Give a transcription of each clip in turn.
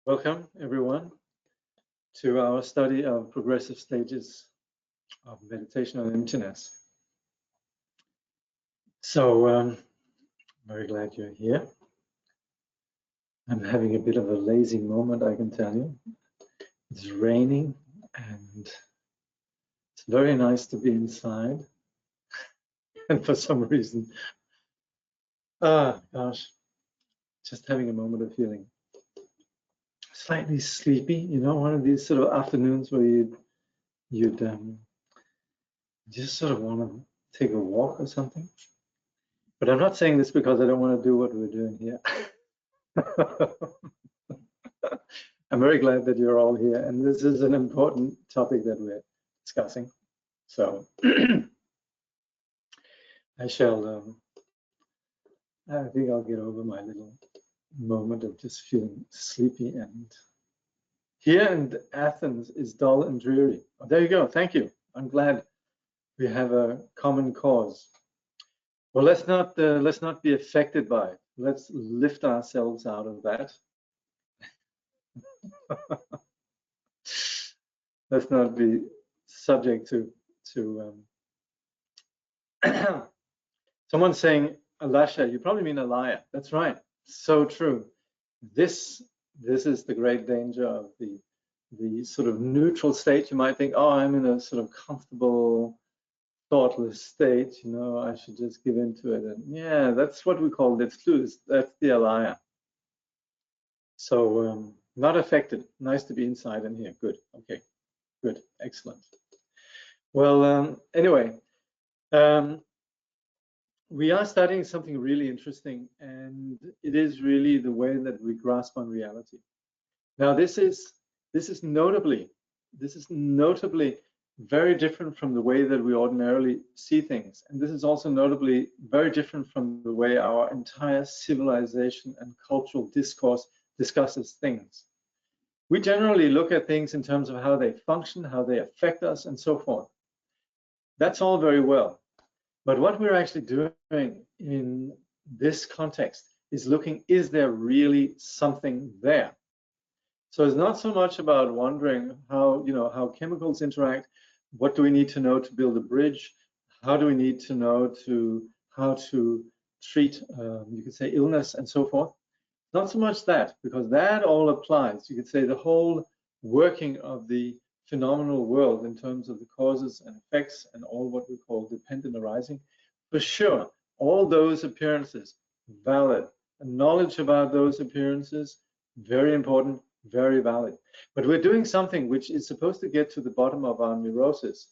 Welcome, everyone, to our study of progressive stages of meditation on emptiness. So, I'm very glad you're here. I'm having a bit of a lazy moment, I can tell you. It's raining and it's very nice to be inside. And for some reason, just having a moment of feeling slightly sleepy, you know, one of these sort of afternoons where you'd just sort of want to take a walk or something. But I'm not saying this because I don't want to do what we're doing here. I'm very glad that you're all here, and this is an important topic that we're discussing. So I think I'll get over my little moment of just feeling sleepy, and here in Athens is dull and dreary. Oh, there you go. Thank you. I'm glad we have a common cause. Well, let's not be affected by it. Let's lift ourselves out of that. Let's not be subject to someone saying Alasha. You probably mean a liar. That's right. So true. This is the great danger of the sort of neutral state. You might think, oh, I'm in a sort of comfortable, thoughtless state, you know, I should just give into it. And yeah, that's what we call Leschly. That's the alaya. So not affected. Nice to be inside and here. Good. Okay. Good. Excellent. Well, anyway, we are studying something really interesting, and it is really the way that we grasp on reality. Now, this is notably very different from the way that we ordinarily see things. And this is also notably very different from the way our entire civilization and cultural discourse discusses things. We generally look at things in terms of how they function, how they affect us, and so forth. That's all very well. But what we're actually doing in this context is looking, is there really something there? So it's not so much about wondering how chemicals interact. What do we need to know to build a bridge? How do we need to know how to treat, you could say, illness and so forth? Not so much that, because that all applies. You could say the whole working of the phenomenal world in terms of the causes and effects and all what we call dependent arising. For sure, all those appearances, valid. And knowledge about those appearances, very important, very valid. But we're doing something which is supposed to get to the bottom of our neurosis.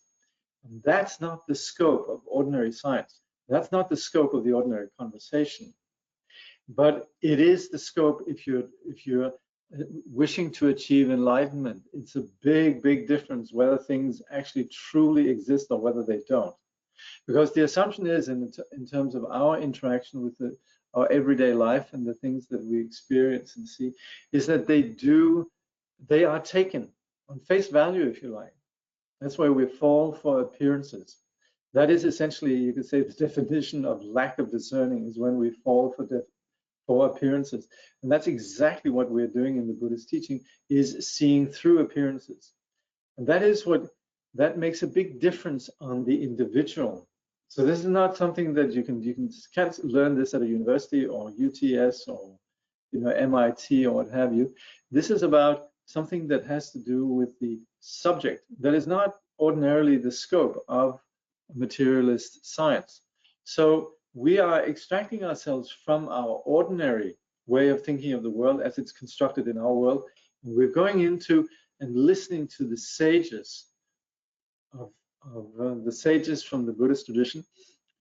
And that's not the scope of ordinary science. That's not the scope of the ordinary conversation. But it is the scope if you're wishing to achieve enlightenment. It's a big, big difference whether things actually truly exist or whether they don't. Because the assumption is in terms of our interaction with our everyday life and the things that we experience and see, is that they are taken on face value, if you like. That's why we fall for appearances. That is essentially, you could say, the definition of lack of discerning is when we fall for appearances. And that's exactly what we're doing in the Buddhist teaching, is seeing through appearances. And that makes a big difference on the individual. So this is not something that you can't learn this at a university or UTS or MIT or what have you. This is about something that has to do with the subject that is not ordinarily the scope of materialist science. So we are extracting ourselves from our ordinary way of thinking of the world as it's constructed in our world. And we're going into and listening to the sages of the sages from the Buddhist tradition.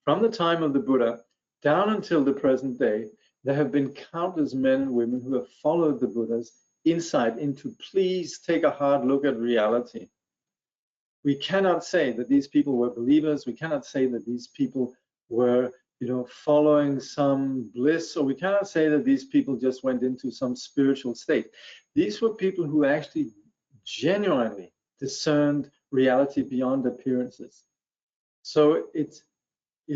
From the time of the Buddha down until the present day, there have been countless men and women who have followed the Buddha's insight into, please take a hard look at reality. We cannot say that these people were believers. We cannot say that these people were following some bliss, or we cannot say that these people just went into some spiritual state. These were people who actually genuinely discerned reality beyond appearances. So it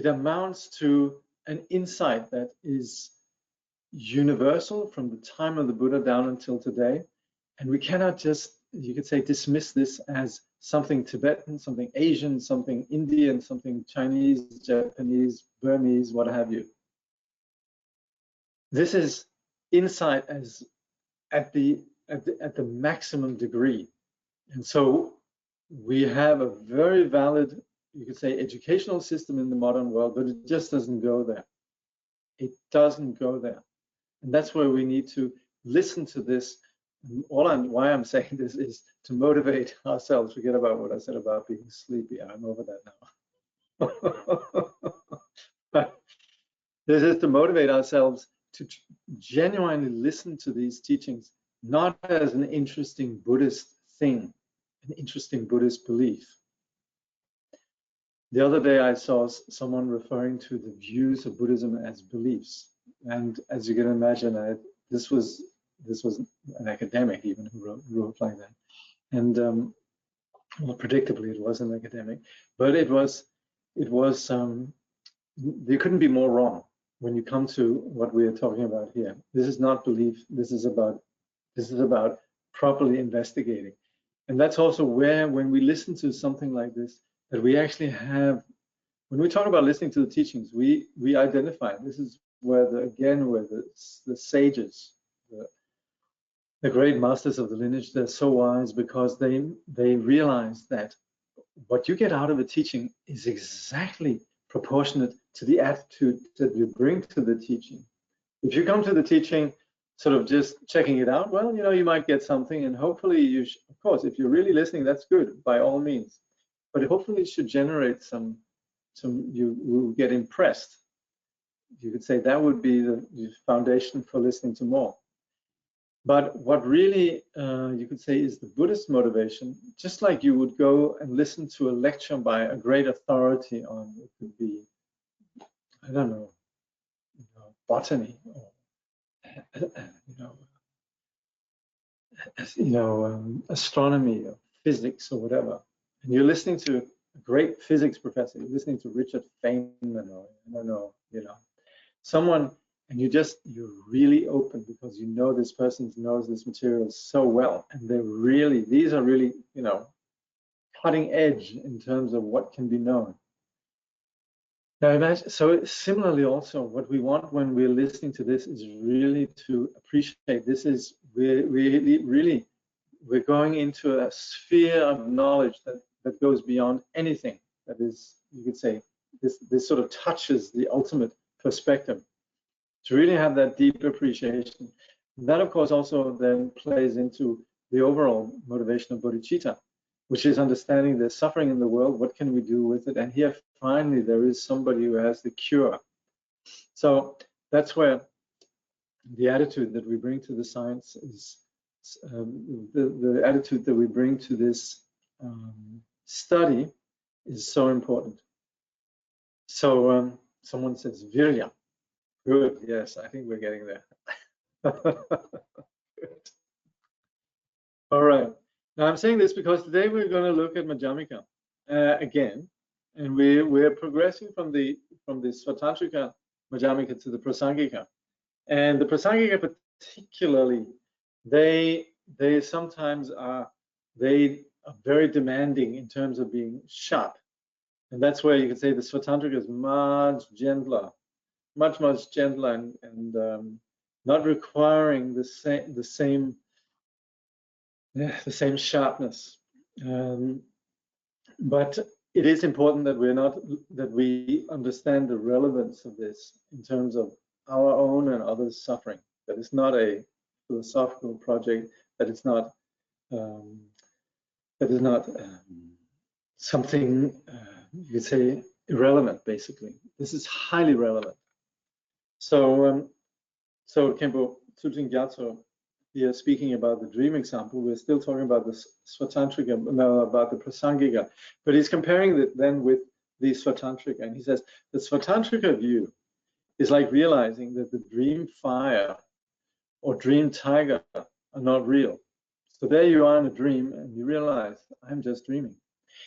amounts to an insight that is universal from the time of the Buddha down until today. And we cannot just, you could say, dismiss this as something Tibetan, something Asian, something Indian, something Chinese, Japanese, Burmese, what have you. This is insight as at the maximum degree. And so we have a very valid, you could say, educational system in the modern world, but it just doesn't go there. It doesn't go there. And that's where we need to listen to this. Why I'm saying this is to motivate ourselves. Forget about what I said about being sleepy. I'm over that now. This is to motivate ourselves to genuinely listen to these teachings, not as an interesting Buddhist thing, an interesting Buddhist belief. The other day I saw someone referring to the views of Buddhism as beliefs. And as you can imagine, this was an academic even who wrote like that. And well, predictably it was an academic, but it was you couldn't be more wrong when you come to what we are talking about here. This is not belief. This is about properly investigating. And that's also where, when we listen to something like this, that we actually have, when we talk about listening to the teachings, we identify. This is where the sages, the great masters of the lineage, they're so wise because they realize that what you get out of a teaching is exactly proportionate to the attitude that you bring to the teaching. If you come to the teaching sort of just checking it out, well, you might get something, and hopefully of course, if you're really listening, that's good by all means. But hopefully it should generate you will get impressed. You could say that would be the foundation for listening to more. But what really, you could say, is the Buddhist motivation, just like you would go and listen to a lecture by a great authority on, it could be, I don't know, botany, or, astronomy or physics or whatever. And you're listening to a great physics professor, you're listening to Richard Feynman, or I don't know, someone, and you're really open because this person knows this material so well, and these are really, cutting edge in terms of what can be known. Now imagine, so similarly also, what we want when we're listening to this is really to appreciate we're going into a sphere of knowledge that goes beyond anything that is, you could say, this sort of touches the ultimate perspective. To really have that deep appreciation. That, of course, also then plays into the overall motivation of bodhicitta, which is understanding there's suffering in the world, what can we do with it? And here, finally, there is somebody who has the cure. So that's where the attitude that we bring to the science is, the attitude that we bring to this study is so important. So someone says, virya. Good, yes, I think we're getting there. Good. All right. Now I'm saying this because today we're going to look at Madhyamika again, and we're progressing from the Svatantrika Madhyamika to the Prasangika. And the Prasangika particularly, they sometimes are very demanding in terms of being sharp. And that's where you can say the Svatantrika is much gentler. Much gentler and not requiring the same sharpness. But it is important that we understand the relevance of this in terms of our own and others' suffering. That it's not a philosophical project. That it's not something you could say irrelevant. Basically, this is highly relevant. So Khenpo Tsultrim Gyamtso here speaking about the dream example. We're still talking about the Svatantrika, no, about the Prasangika, but he's comparing it then with the Svatantrika, and he says the Svatantrika view is like realizing that the dream fire or dream tiger are not real. So there you are in a dream, and you realize I'm just dreaming.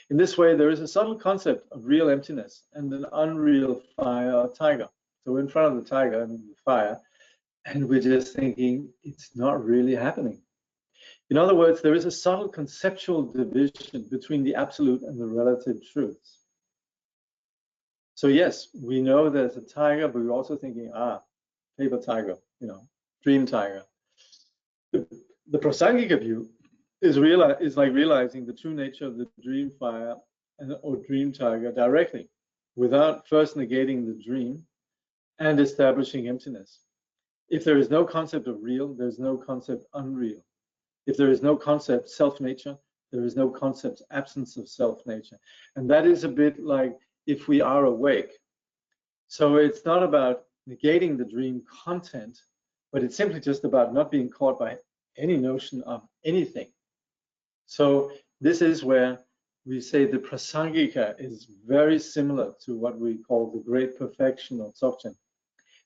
In this way, there is a subtle concept of real emptiness and an unreal fire or tiger. So we're in front of the tiger and the fire, and we're just thinking it's not really happening. In other words, there is a subtle conceptual division between the absolute and the relative truths. So yes, we know there's a tiger, but we're also thinking, paper tiger, dream tiger. The Prasangika view is like realizing the true nature of the dream fire or dream tiger directly, without first negating the dream and establishing emptiness. If there is no concept of real, there's no concept unreal. If there is no concept self-nature, there is no concept absence of self-nature. And that is a bit like if we are awake. So it's not about negating the dream content, but it's simply just about not being caught by any notion of anything. So this is where we say the Prasangika is very similar to what we call the great perfection of Dzogchen.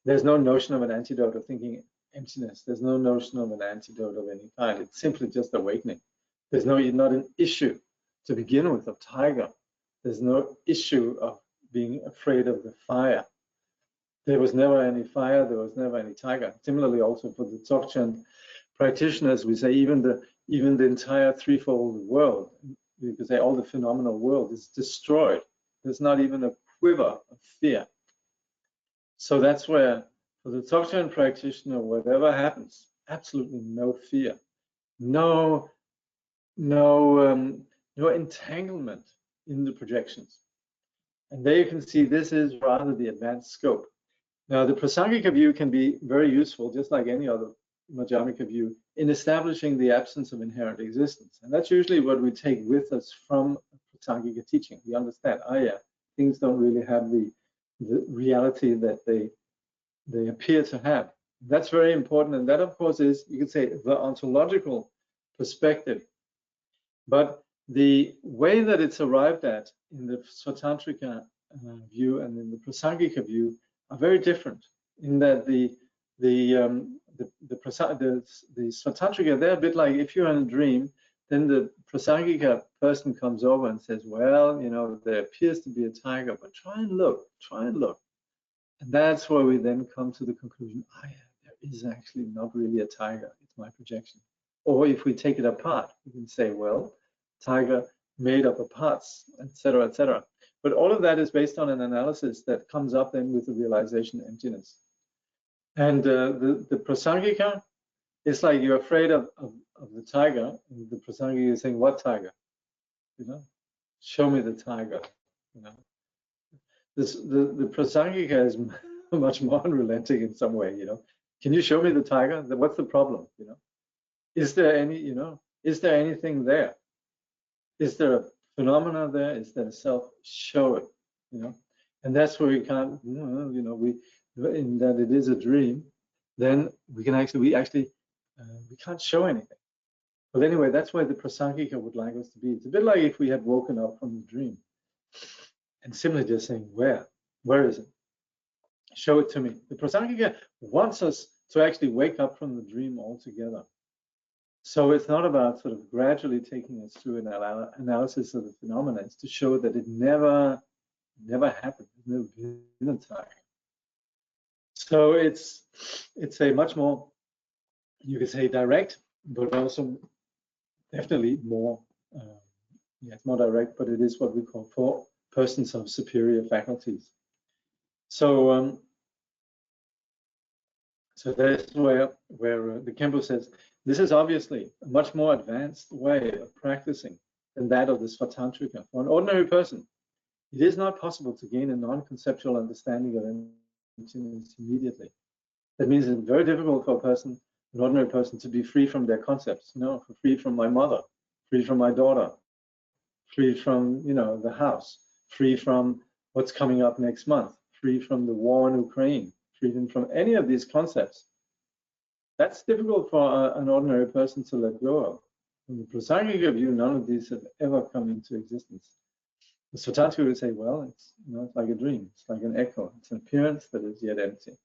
There's no notion of an antidote of thinking emptiness. There's no notion of an antidote of any kind. It's simply just awakening. There's not an issue to begin with of tiger. There's no issue of being afraid of the fire. There was never any fire. There was never any tiger. Similarly, also for the Dzogchen practitioners, we say even the entire threefold world, you could say all the phenomenal world is destroyed. There's not even a quiver of fear. So that's where, for the Dzogchen practitioner, whatever happens, absolutely no fear, no entanglement in the projections. And there you can see this is rather the advanced scope. Now, the Prasangika view can be very useful, just like any other Madhyamika view, in establishing the absence of inherent existence. And that's usually what we take with us from Prasangika teaching. We understand, things don't really have the reality that they appear to have. That's very important, and that, of course, is, you could say, the ontological perspective. But the way that it's arrived at in the Svatantrika view and in the Prasangika view are very different. In that the Svatantrika, they're a bit like if you're in a dream, then the Prasangika person comes over and says, well, there appears to be a tiger, but try and look. And that's where we then come to the conclusion, there is actually not really a tiger, it's my projection. Or if we take it apart, we can say, well, tiger made up of parts, etc., etc. But all of that is based on an analysis that comes up then with the realization of emptiness. And the Prasangika, it's like you're afraid of the tiger, and the Prasangika is saying, what tiger? Show me the tiger. The Prasangika is much more unrelenting in some way. Can you show me the tiger? What's the problem? Is there anything there? Is there a phenomena there? Is there a self? Show it. And that's where we can't. In that it is a dream. Then we can't show anything. But anyway, that's why the Prasangika would like us to be. It's a bit like if we had woken up from the dream and simply just saying, where is it? Show it to me. The Prasangika wants us to actually wake up from the dream altogether. So it's not about sort of gradually taking us through an analysis of the phenomena. It's to show that it never happened. There's never been a time. So it's a much more, you could say, direct, but also definitely more, it's more direct, but it is what we call for persons of superior faculties. So so that's where the Khenpo says, this is obviously a much more advanced way of practicing than that of the Svatantrika. For an ordinary person, it is not possible to gain a non-conceptual understanding of emptiness immediately. That means it's very difficult for an ordinary person, to be free from their concepts. Free from my mother, free from my daughter, free from the house, free from what's coming up next month, free from the war in Ukraine, freedom from any of these concepts. That's difficult for an ordinary person to let go of. From the Prasangika view, none of these have ever come into existence. The Svatantrika would say, well, it's like a dream, it's like an echo, it's an appearance that is yet empty.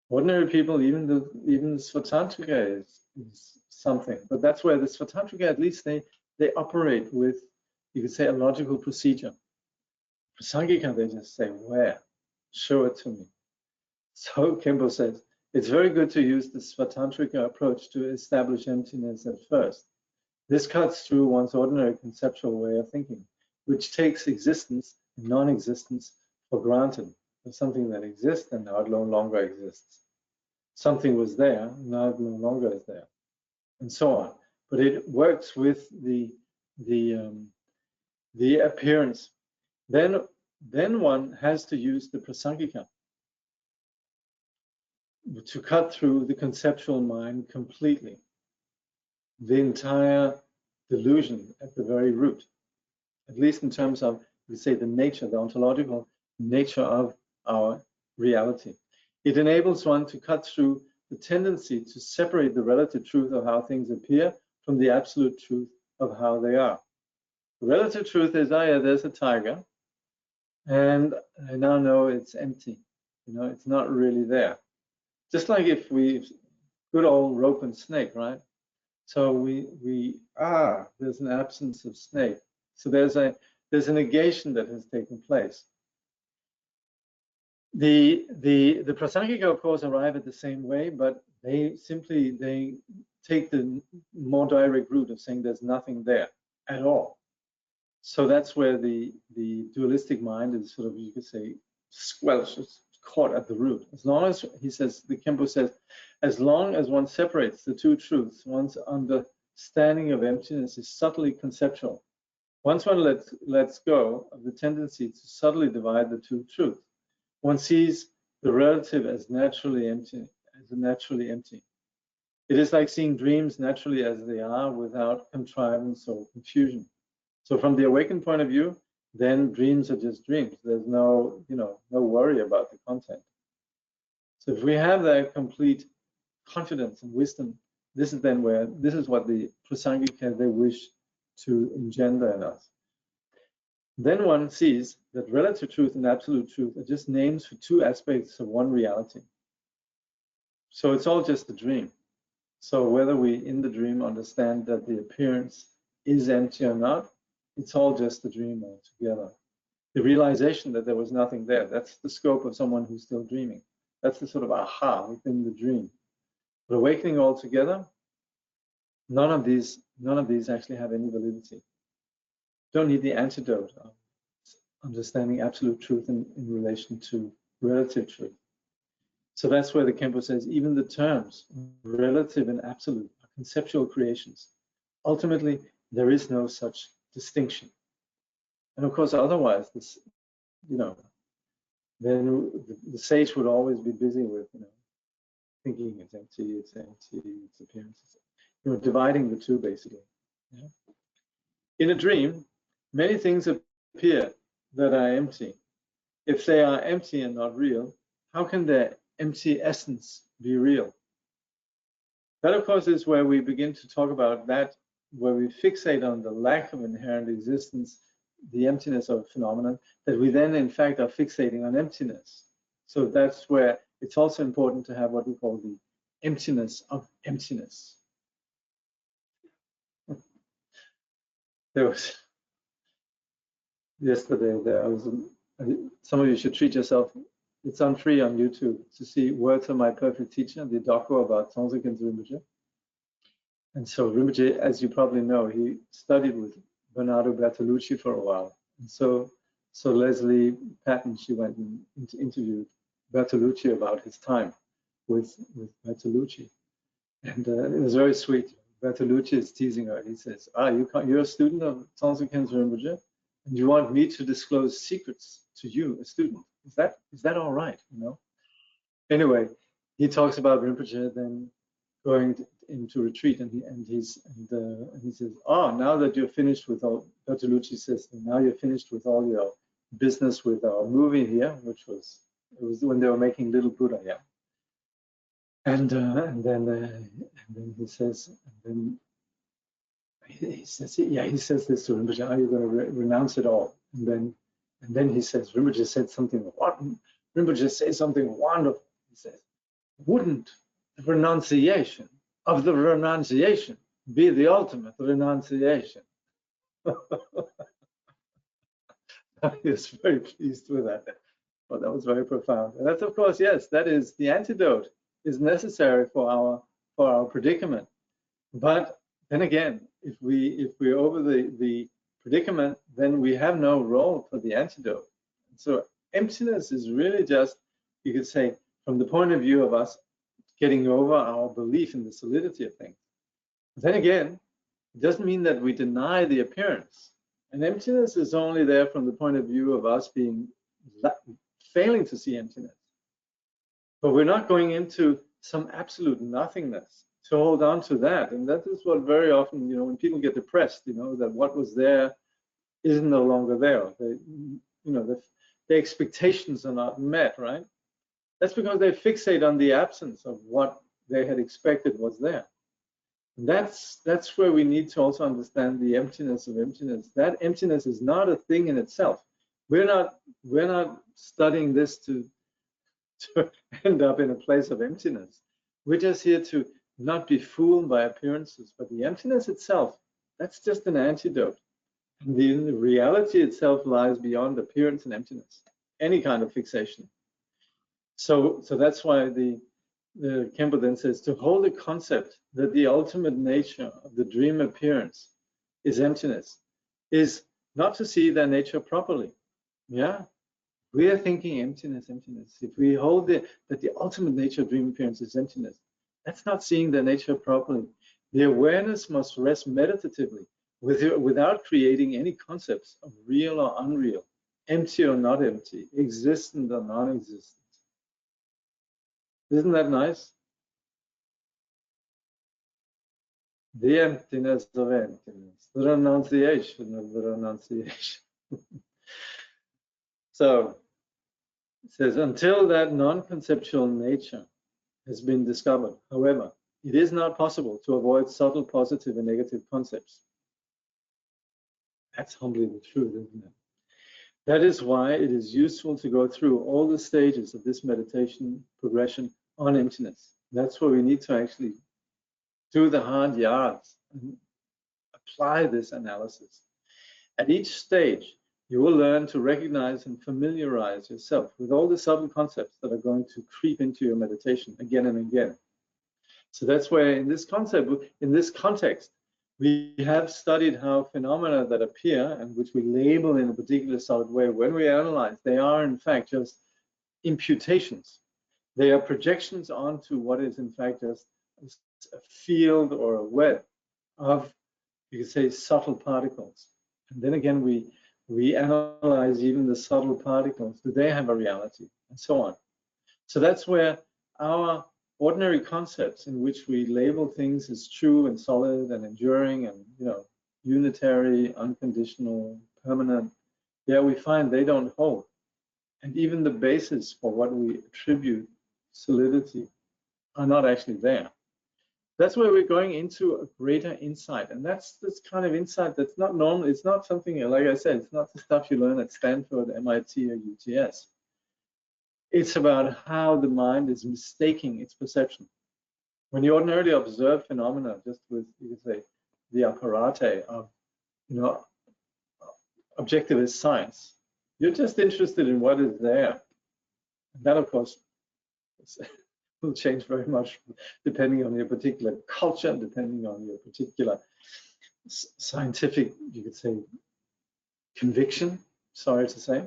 Ordinary people, even the Svatantrika is something, but that's where the Svatantrika, at least they operate with, you could say, a logical procedure. Prasangika, they just say, where? Show it to me. So Khenpo says, it's very good to use the Svatantrika approach to establish emptiness at first. This cuts through one's ordinary conceptual way of thinking, which takes existence and non-existence for granted. There's something that exists and now it no longer exists. Something was there, now it no longer is there, and so on. But it works with the appearance. Then one has to use the prasangika to cut through the conceptual mind completely, the entire delusion at the very root, at least in terms of, we say, the nature, the ontological nature of our reality. It enables one to cut through the tendency to separate the relative truth of how things appear from the absolute truth of how they are. The relative truth is, oh yeah, there's a tiger, and I now know it's empty. You know, it's not really there. Just like if we, good old rope and snake, right? So there's an absence of snake. So there's a negation that has taken place. The prasangika, of course, arrive at the same way, but they take the more direct route of saying there's nothing there at all. So that's where the dualistic mind is sort of, you could say, squelched, caught at the root. As long as, he says, the Khenpo says, as long as one separates the two truths, one's understanding of emptiness is subtly conceptual. Once one lets go of the tendency to subtly divide the two truths, one sees the relative as naturally empty, It is like seeing dreams naturally as they are, without contrivance or confusion. So from the awakened point of view, then dreams are just dreams. There's no worry about the content. So if we have that complete confidence and wisdom, this is what the prasangika, they wish to engender in us. Then one sees that relative truth and absolute truth are just names for two aspects of one reality. So it's all just a dream. So whether we in the dream understand that the appearance is empty or not, it's all just a dream altogether. The realization that there was nothing there, that's the scope of someone who's still dreaming. That's the sort of aha within the dream. But awakening altogether, none of these actually have any validity. Don't need the antidote of understanding absolute truth in relation to relative truth. So that's where the Khenpo says even the terms relative and absolute are conceptual creations. Ultimately, there is no such distinction. And of course, otherwise, this, then the sage would always be busy with, thinking it's empty, its appearance, dividing the two basically. Yeah? In a dream, many things appear that are empty. If they are empty and not real, how can their empty essence be real? That, of course, is where we begin to talk about that, where we fixate on the lack of inherent existence, the emptiness of a phenomenon, that we then, in fact, are fixating on emptiness. So that's where it's also important to have what we call the emptiness of emptiness. There was yesterday, some of you should treat yourself. It's on free on YouTube to see Words of My Perfect Teacher, the doco about Jamgön Kongtrul Lodrötaye. And so Rinpoche, as you probably know, he studied with Bernardo Bertolucci for a while. And so Leschly Patton, she went and interviewed Bertolucci about his time with Bertolucci. And it was very sweet. Bertolucci is teasing her. He says, you're a student of Jamgön Kongtrul Lodrötaye, and you want me to disclose secrets to you, a student. Is that all right? Anyway, he talks about Rinpoche then going into retreat, and he says, now that you're finished with all, Bertolucci says, now you're finished with all your business with our movie here, which was when they were making Little Buddha, yeah. And then he says this to Rinpoche, are you going to renounce it all? And then he says, Rinpoche said something. What? Rinpoche says something wonderful. He says, wouldn't the renunciation of the renunciation be the ultimate renunciation? He was very pleased with that. Well, that was very profound. And that's, of course, yes, that is the antidote is necessary for our predicament. But then again, if we're over the predicament, then we have no role for the antidote. So emptiness is really just, you could say, from the point of view of us getting over our belief in the solidity of things. But then again, it doesn't mean that we deny the appearance. And emptiness is only there from the point of view of us failing to see emptiness. But we're not going into some absolute nothingness to hold on to that. And that is what very often, when people get depressed, that what was there is no longer there. The expectations are not met, right? That's because they fixate on the absence of what they had expected was there. And that's where we need to also understand the emptiness of emptiness. That emptiness is not a thing in itself. We're not studying this to end up in a place of emptiness. We're just here to not be fooled by appearances, but the emptiness itself, that's just an antidote. And the reality itself lies beyond appearance and emptiness, any kind of fixation. So that's why the Khenpo then says, to hold a concept that the ultimate nature of the dream appearance is emptiness is not to see their nature properly. Yeah, we are thinking emptiness. If we hold that the ultimate nature of dream appearance is emptiness, that's not seeing their nature properly. The awareness must rest meditatively without creating any concepts of real or unreal, empty or not empty, existent or non-existent. Isn't that nice? The emptiness of emptiness, the renunciation of the renunciation. So it says, until that non-conceptual nature has been discovered, however, it is not possible to avoid subtle positive and negative concepts. That's humbly the truth, isn't it? That is why it is useful to go through all the stages of this meditation progression on emptiness. That's where we need to actually do the hard yards and apply this analysis. At each stage, you will learn to recognize and familiarize yourself with all the subtle concepts that are going to creep into your meditation again and again. So that's where in this context, we have studied how phenomena that appear and which we label in a particular solid way, when we analyze, they are in fact just imputations. They are projections onto what is in fact just a field or a web of, you could say, subtle particles. And then again, we analyze even the subtle particles. Do they have a reality? And so on. So that's where our ordinary concepts in which we label things as true and solid and enduring and unitary, unconditional, permanent, we find they don't hold. And even the basis for what we attribute solidity are not actually there. That's where we're going into a greater insight, and that's this kind of insight that's not normal. It's not something, like I said, it's not the stuff you learn at Stanford, MIT, or UTS. It's about how the mind is mistaking its perception. When you ordinarily observe phenomena just with, you could say, the apparate of, objectivist science, you're just interested in what is there. And that, of course, will change very much depending on your particular culture, depending on your particular scientific, you could say, conviction, sorry to say,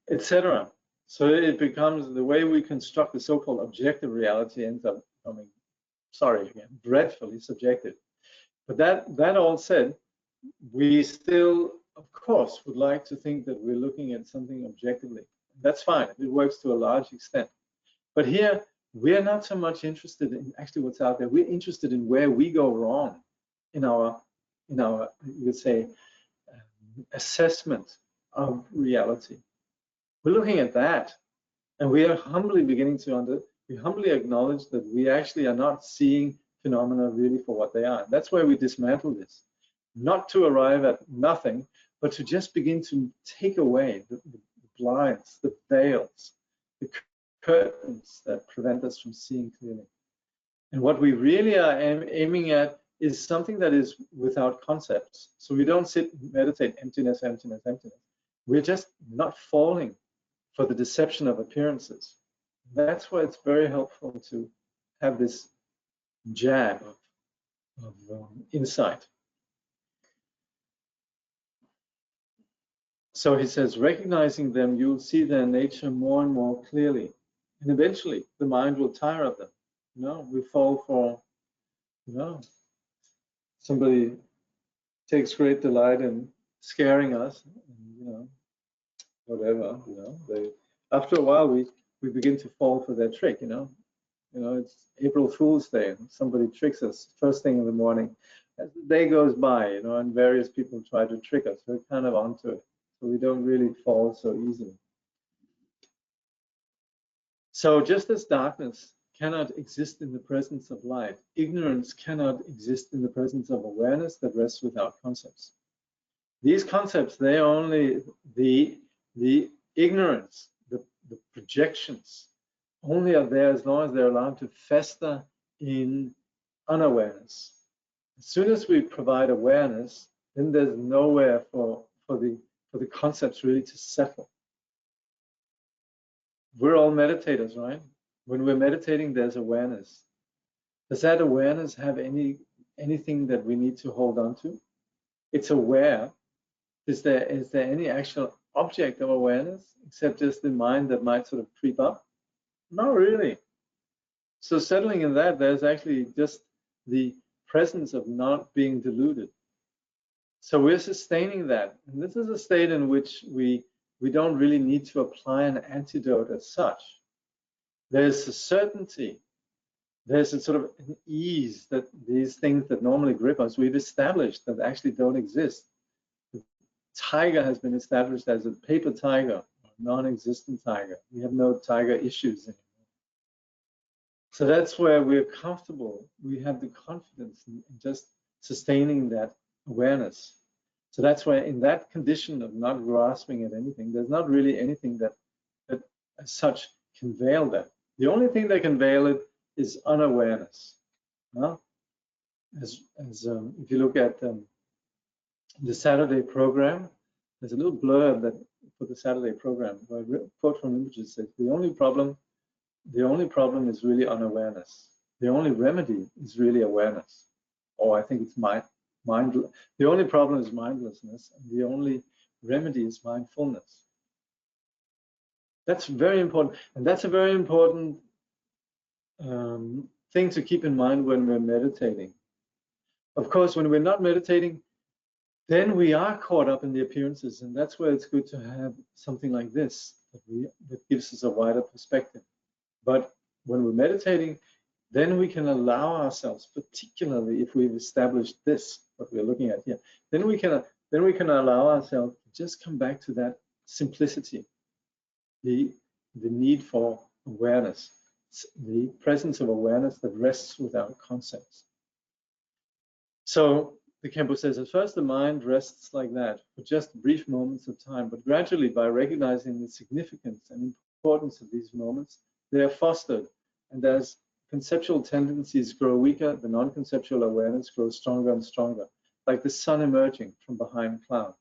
etc. So it becomes the way we construct the so-called objective reality ends up becoming, sorry again, dreadfully subjective. But that all said, we still, of course, would like to think that we're looking at something objectively. That's fine. It works to a large extent. But here, we're not so much interested in actually what's out there. We're interested in where we go wrong in our you could say, assessment of reality. We're looking at that, and we are humbly beginning to we humbly acknowledge that we actually are not seeing phenomena really for what they are. That's why we dismantle this, not to arrive at nothing, but to just begin to take away the blinds, the veils, the curtains that prevent us from seeing clearly. And what we really are aiming at is something that is without concepts. So we don't sit and meditate emptiness, emptiness, emptiness. We're just not falling for the deception of appearances. That's why it's very helpful to have this jab of insight. So he says, recognizing them, you'll see their nature more and more clearly. And eventually, the mind will tire of them. You know, we fall for, you know, somebody takes great delight in scaring us, and, you know, whatever, you know. After a while, we begin to fall for their trick, you know. You know, it's April Fool's Day, and somebody tricks us first thing in the morning. As the day goes by, you know, and various people try to trick us, we're kind of onto it. So we don't really fall so easily. So just as darkness cannot exist in the presence of light, ignorance cannot exist in the presence of awareness that rests without concepts. These concepts, they only, the ignorance, the projections, only are there as long as they're allowed to fester in unawareness. As soon as we provide awareness, then there's nowhere for the concepts really to settle. We're all meditators, right? When we're meditating, there's awareness. Does that awareness have anything that we need to hold on to? It's aware. Is there any actual object of awareness except just the mind that might sort of creep up? Not really. So settling in that, there's actually just the presence of not being deluded. So we're sustaining that. And this is a state in which we don't really need to apply an antidote as such. There's a certainty. There's a sort of an ease that these things that normally grip us, we've established that actually don't exist. The tiger has been established as a paper tiger, a non-existent tiger. We have no tiger issues anymore. So that's where we're comfortable. We have the confidence in just sustaining that awareness. So that's why in that condition of not grasping at anything, there's not really anything that as such can veil that. The only thing that can veil it is unawareness. If you look at the Saturday program, there's a little blurb that for the Saturday program where a quote from Rinpoche says, the only problem is really unawareness. The only remedy is really awareness. Or I think it's the only problem is mindlessness, and the only remedy is mindfulness. That's very important, and that's a very important thing to keep in mind when we're meditating. Of course, when we're not meditating, then we are caught up in the appearances, and that's where it's good to have something like this that gives us a wider perspective. But when we're meditating, then we can allow ourselves, particularly if we've established this, what we're looking at here, then we can allow ourselves to just come back to that simplicity, the need for awareness, the presence of awareness that rests without concepts. So the Khenpo says, at first the mind rests like that for just brief moments of time, but gradually by recognizing the significance and importance of these moments, they are fostered, and as conceptual tendencies grow weaker, the non-conceptual awareness grows stronger and stronger, like the sun emerging from behind clouds.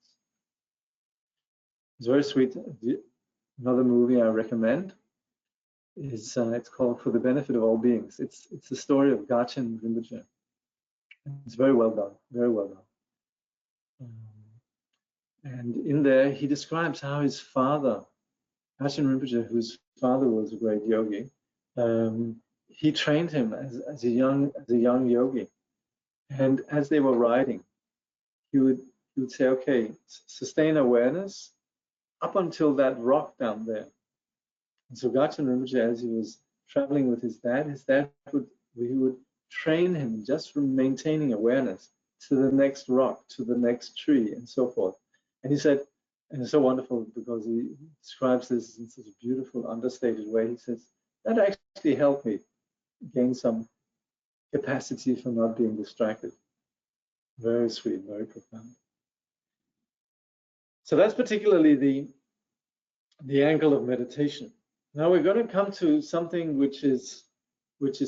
It's very sweet. Another movie I recommend is it's called For the Benefit of All Beings. It's the story of Gachin Rinpoche. It's very well done, very well done. And in there, he describes how his father, Gachin Rinpoche, whose father was a great yogi, he trained him as a young yogi. And as they were riding, he would say, okay, sustain awareness up until that rock down there. And so Gachin Rinpoche, as he was traveling with his dad would train him just from maintaining awareness to the next rock, to the next tree, and so forth. And he said, and it's so wonderful because he describes this in such a beautiful, understated way. He says, that actually helped me gain some capacity for not being distracted. Very sweet, very profound. So that's particularly the angle of meditation. Now we're going to come to something which is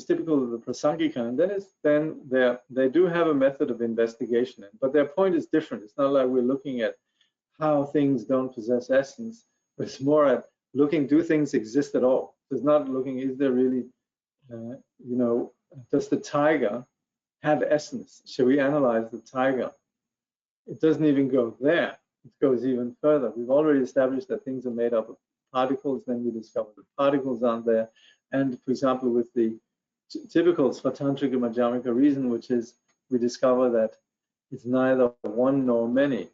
typical of the Prasangika, and then they do have a method of investigation, but their point is different. It's not like we're looking at how things don't possess essence, but it's more at looking, do things exist at all? It's not looking, is there really you know, does the tiger have essence? Shall we analyze the tiger? It doesn't even go there. It goes even further. We've already established that things are made up of particles. Then we discover the particles aren't there. And for example, with the typical Svatantrika Madhyamika reason, which is we discover that it's neither one nor many,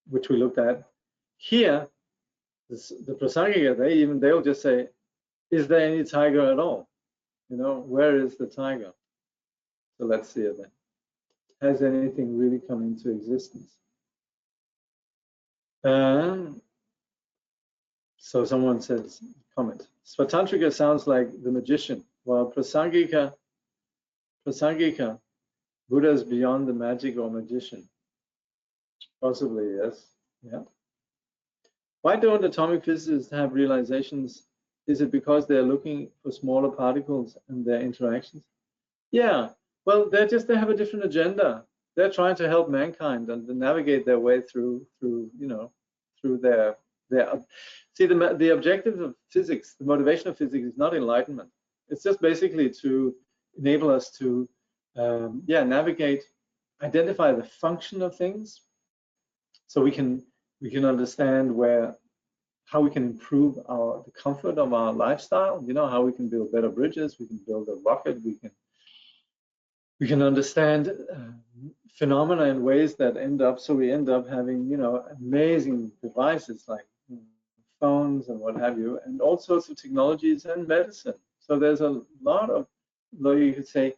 which we looked at. Here, the Prasangika, they'll just say, is there any tiger at all? You know, where is the tiger? So let's see it then. Has anything really come into existence? So someone says, comment, Svatantrika sounds like the magician, while Prasangika, Buddha is beyond the magic or magician. Possibly, yes. Yeah. Why don't atomic physicists have realizations? Is it because they're looking for smaller particles and their interactions? Yeah. Well, they have a different agenda. They're trying to help mankind and to navigate their way through their. See, the objective of physics, the motivation of physics is not enlightenment. It's just basically to enable us to, navigate, identify the function of things, so we can understand how we can improve the comfort of our lifestyle. You know, how we can build better bridges, we can build a rocket, we can understand phenomena in ways that we end up having, you know, amazing devices like phones and what have you, and all sorts of technologies and medicine. So there's a lot of, you could say,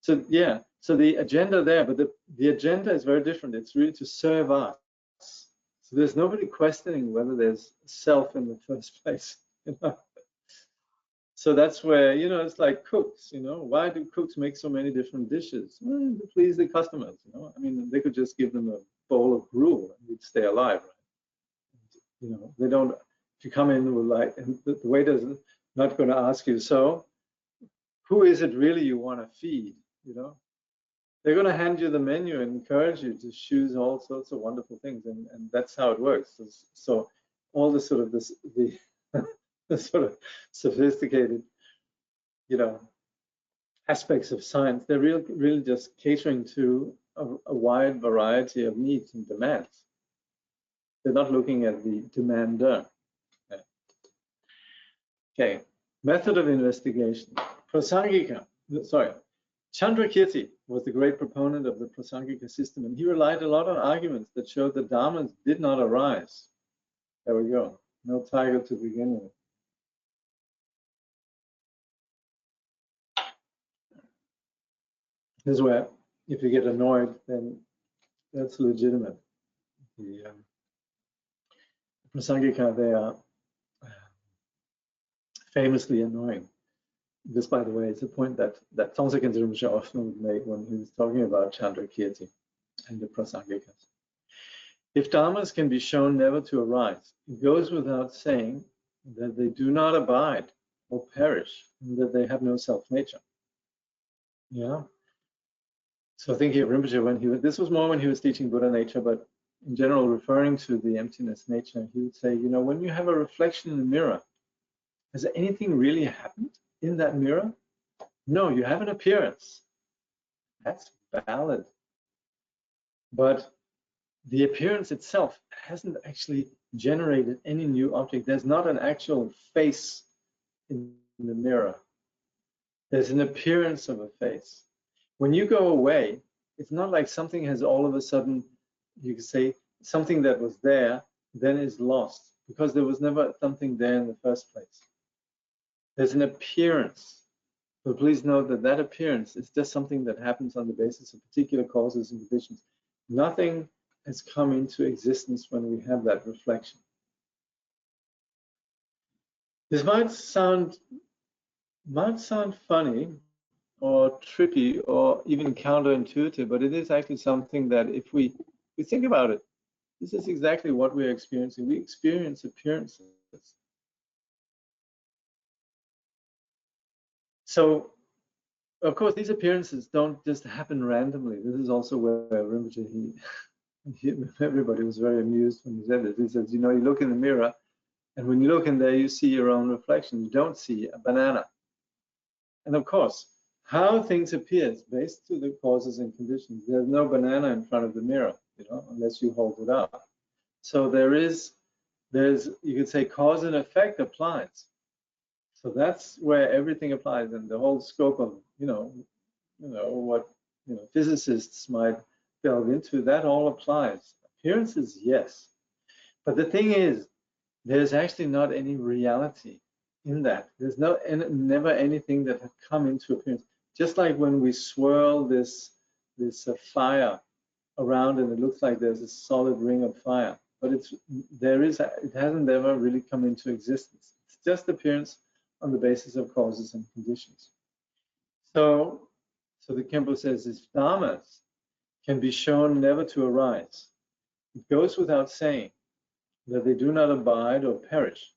so the agenda there, but the agenda is very different. It's really to serve us. So there's nobody questioning whether there's self in the first place, you know. So that's where, you know, it's like cooks, you know. Why do cooks make so many different dishes? Well, to please the customers, you know. I mean, they could just give them a bowl of gruel and we'd stay alive, right? You know, they don't, if you come in with like, and the waiter's not going to ask you, so who is it really you want to feed, you know? They're going to hand you the menu and encourage you to choose all sorts of wonderful things, and that's how it works. So all the sort of the sort of sophisticated, you know, aspects of science, they're really just catering to a wide variety of needs and demands. They're not looking at the demander. Okay, method of investigation. Chandrakirti was the great proponent of the Prasangika system, and he relied a lot on arguments that showed that dharmas did not arise. There we go. No tiger to begin with. This is where, if you get annoyed, then that's legitimate. The Prasangika, they are famously annoying. This, by the way, is a point that Tongsaken Rinpoche often would make when he was talking about Chandrakirti and the Prasangikas. If dharmas can be shown never to arise, it goes without saying that they do not abide or perish, and that they have no self-nature. Yeah. So thinking of Rinpoche, this was more when he was teaching Buddha nature, but in general, referring to the emptiness nature, he would say, you know, when you have a reflection in the mirror, has anything really happened in that mirror? No, you have an appearance. That's valid. But the appearance itself hasn't actually generated any new object. There's not an actual face in the mirror. There's an appearance of a face. When you go away, it's not like something has all of a sudden, you could say, something that was there then is lost, because there was never something there in the first place. There's an appearance. But please note that that appearance is just something that happens on the basis of particular causes and conditions. Nothing has come into existence when we have that reflection. This might sound funny or trippy or even counterintuitive, but it is actually something that if we think about it, this is exactly what we're experiencing. We experience appearances. So, of course, these appearances don't just happen randomly. This is also where Rinpoche, everybody was very amused when he said this. He says, you know, you look in the mirror And when you look in there, you see your own reflection. You don't see a banana. And of course, how things appear is based to the causes and conditions. There's no banana in front of the mirror, unless you hold it up. So there's, you could say, cause and effect applies. So that's where everything applies, and the whole scope of, what physicists might delve into, that all applies. Appearances, yes. But the thing is, there's actually not any reality in that. There's never anything that had come into appearance. Just like when we swirl this fire around and it looks like there's a solid ring of fire, but it hasn't ever really come into existence. It's just appearance on the basis of causes and conditions. So the Khenpo says, if dharmas can be shown never to arise, it goes without saying that they do not abide or perish,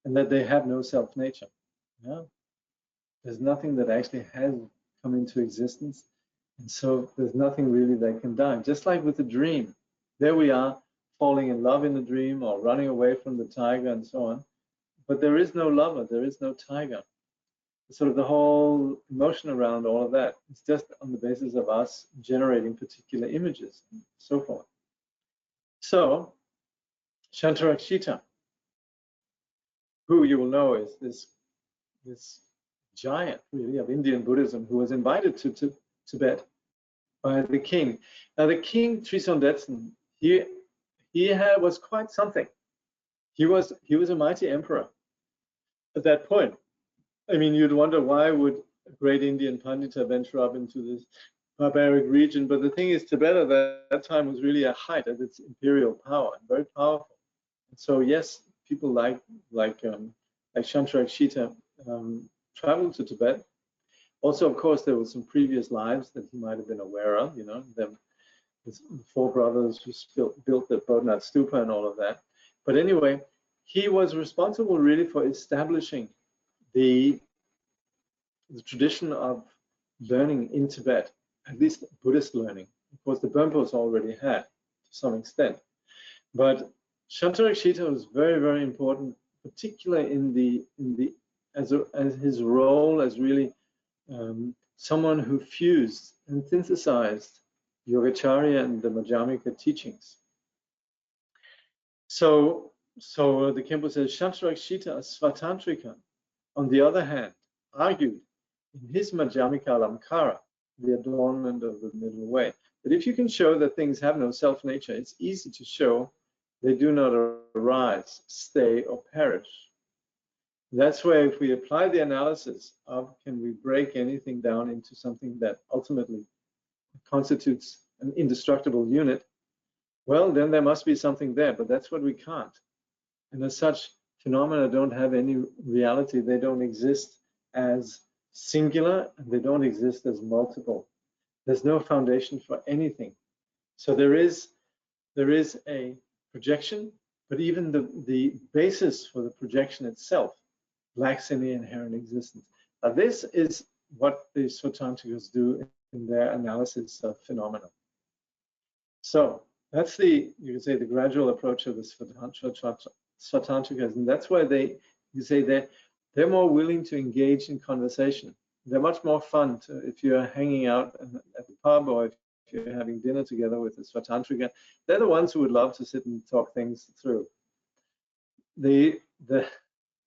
and that they have no self-nature. Yeah? There's nothing that actually has come into existence, and so there's nothing really that can die. Just like with a dream, there we are, falling in love in the dream or running away from the tiger and so on, but there is no lover, there is no tiger. Sort of the whole emotion around all of that, it's just on the basis of us generating particular images and so forth. So Shantarakshita, who you will know is this giant really of Indian Buddhism, who was invited to Tibet by the king. Now the king Trisondetsen, he was quite something. He was a mighty emperor at that point. I mean, you'd wonder, why would a great Indian Pandita venture up into this barbaric region? But the thing is, Tibet at that time was really a height of its imperial power, and very powerful. And so yes, people like Shantarakshita traveled to Tibet. Also, of course, there were some previous lives that he might have been aware of. His four brothers who built the Bodhnath Stupa and all of that. But anyway, he was responsible really for establishing the tradition of learning in Tibet, at least Buddhist learning. Of course, the Bönpos already had to some extent, but Shantarakshita was very, very important, particularly as his role as really someone who fused and synthesized Yogacarya and the Madhyamika teachings. So the Khenpo says, Shantarakshita, a Svatantrika, on the other hand, argued in his Madhyamika Alamkara, the adornment of the middle way, that if you can show that things have no self-nature, it's easy to show they do not arise, stay, or perish. That's where, if we apply the analysis of, can we break anything down into something that ultimately constitutes an indestructible unit, well, then there must be something there, but that's what we can't. And as such, phenomena don't have any reality. They don't exist as singular, and they don't exist as multiple. There's no foundation for anything. So there is a projection, but even the basis for the projection itself lacks any inherent existence. Now, this is what the Svatantrikas do in their analysis of phenomena. So that's you could say, the gradual approach of the Svatantrikas, and that's why they're more willing to engage in conversation. They're much more fun if you're hanging out at the pub, or if you're having dinner together with a Svatantrika. They're the ones who would love to sit and talk things through. The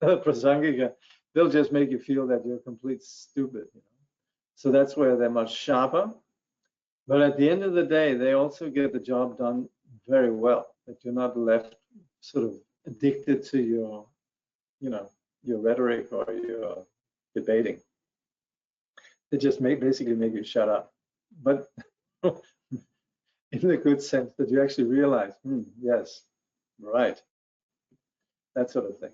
Prasangika, they'll just make you feel that you're complete stupid. So that's where they're much sharper. But at the end of the day, they also get the job done very well, that you're not left sort of addicted to your rhetoric or your debating. They just basically make you shut up, but in the good sense that you actually realize, yes, right, that sort of thing.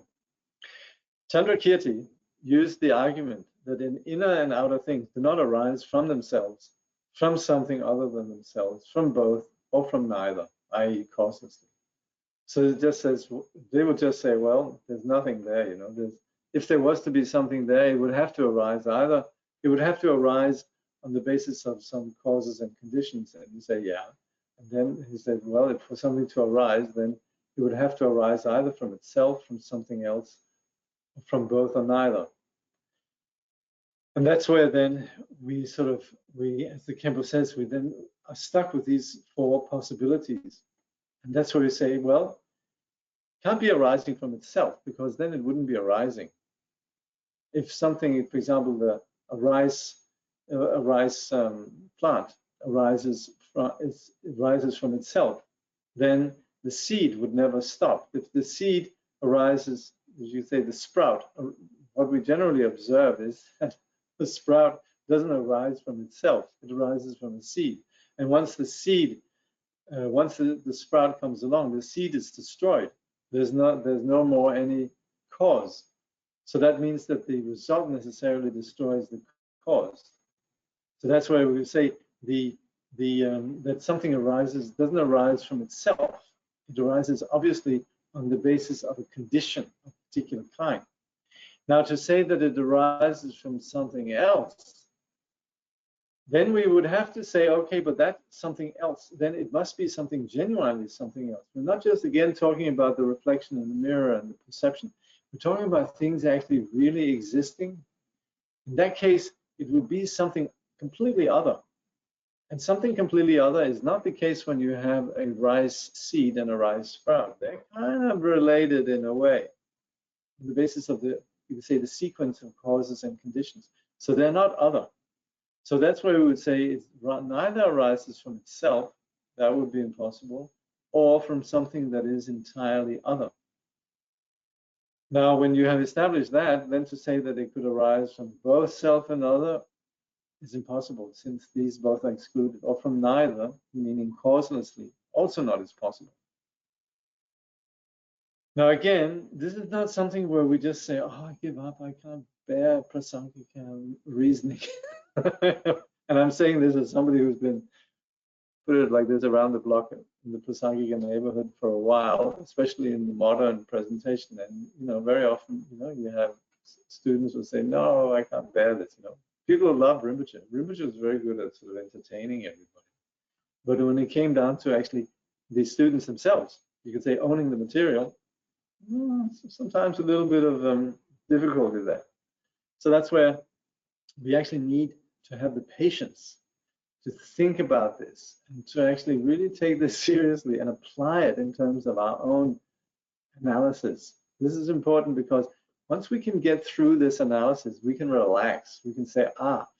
Chandrakirti used the argument that in inner and outer things do not arise from themselves, from something other than themselves, from both, or from neither, i.e. causelessly. So it just says, they would just say, well, there's nothing there, if there was to be something there, it would have to arise on the basis of some causes and conditions. And you say, yeah. And then he said, well, if for something to arise, then it would have to arise either from itself, from something else, from both or neither. And that's where then we as the Khenpo says, we then are stuck with these four possibilities. And that's where we say, well, it can't be arising from itself, because then it wouldn't be arising. If something, for example, a rice plant arises from itself, then the seed would never stop. If the seed arises, as you say, the sprout, what we generally observe is that the sprout doesn't arise from itself, it arises from the seed. And once the seed, once the sprout comes along, the seed is destroyed. There's no more any cause. So that means that the result necessarily destroys the cause. So that's why we say that something doesn't arise from itself. It arises obviously on the basis of a condition of a particular kind. Now, to say that it arises from something else, then we would have to say, okay, but that something else, then it must be something genuinely something else. We're not just, again, talking about the reflection in the mirror and the perception. We're talking about things actually really existing. In that case, it would be something completely other. And something completely other is not the case when you have a rice seed and a rice sprout. They're kind of related in a way, on the basis of you could say, the sequence of causes and conditions. So they're not other. So that's why we would say it neither arises from itself, that would be impossible, or from something that is entirely other. Now, when you have established that, then to say that it could arise from both self and other is impossible, since these both are excluded, or from neither, meaning causelessly, also not is possible. Now, again, this is not something where we just say, oh, I give up, I can't bear prasangika reasoning. And I'm saying this as somebody who's been, put it like this, around the block in the prasangika neighborhood for a while, especially in the modern presentation. And, very often, you have students who say, no, I can't bear this, People love Rinpoche. Rinpoche is very good at sort of entertaining everybody. But when it came down to actually the students themselves, you could say owning the material, sometimes a little bit of difficulty there. So that's where we actually need to have the patience to think about this and to actually really take this seriously and apply it in terms of our own analysis. This is important because once we can get through this analysis, we can relax. We can say,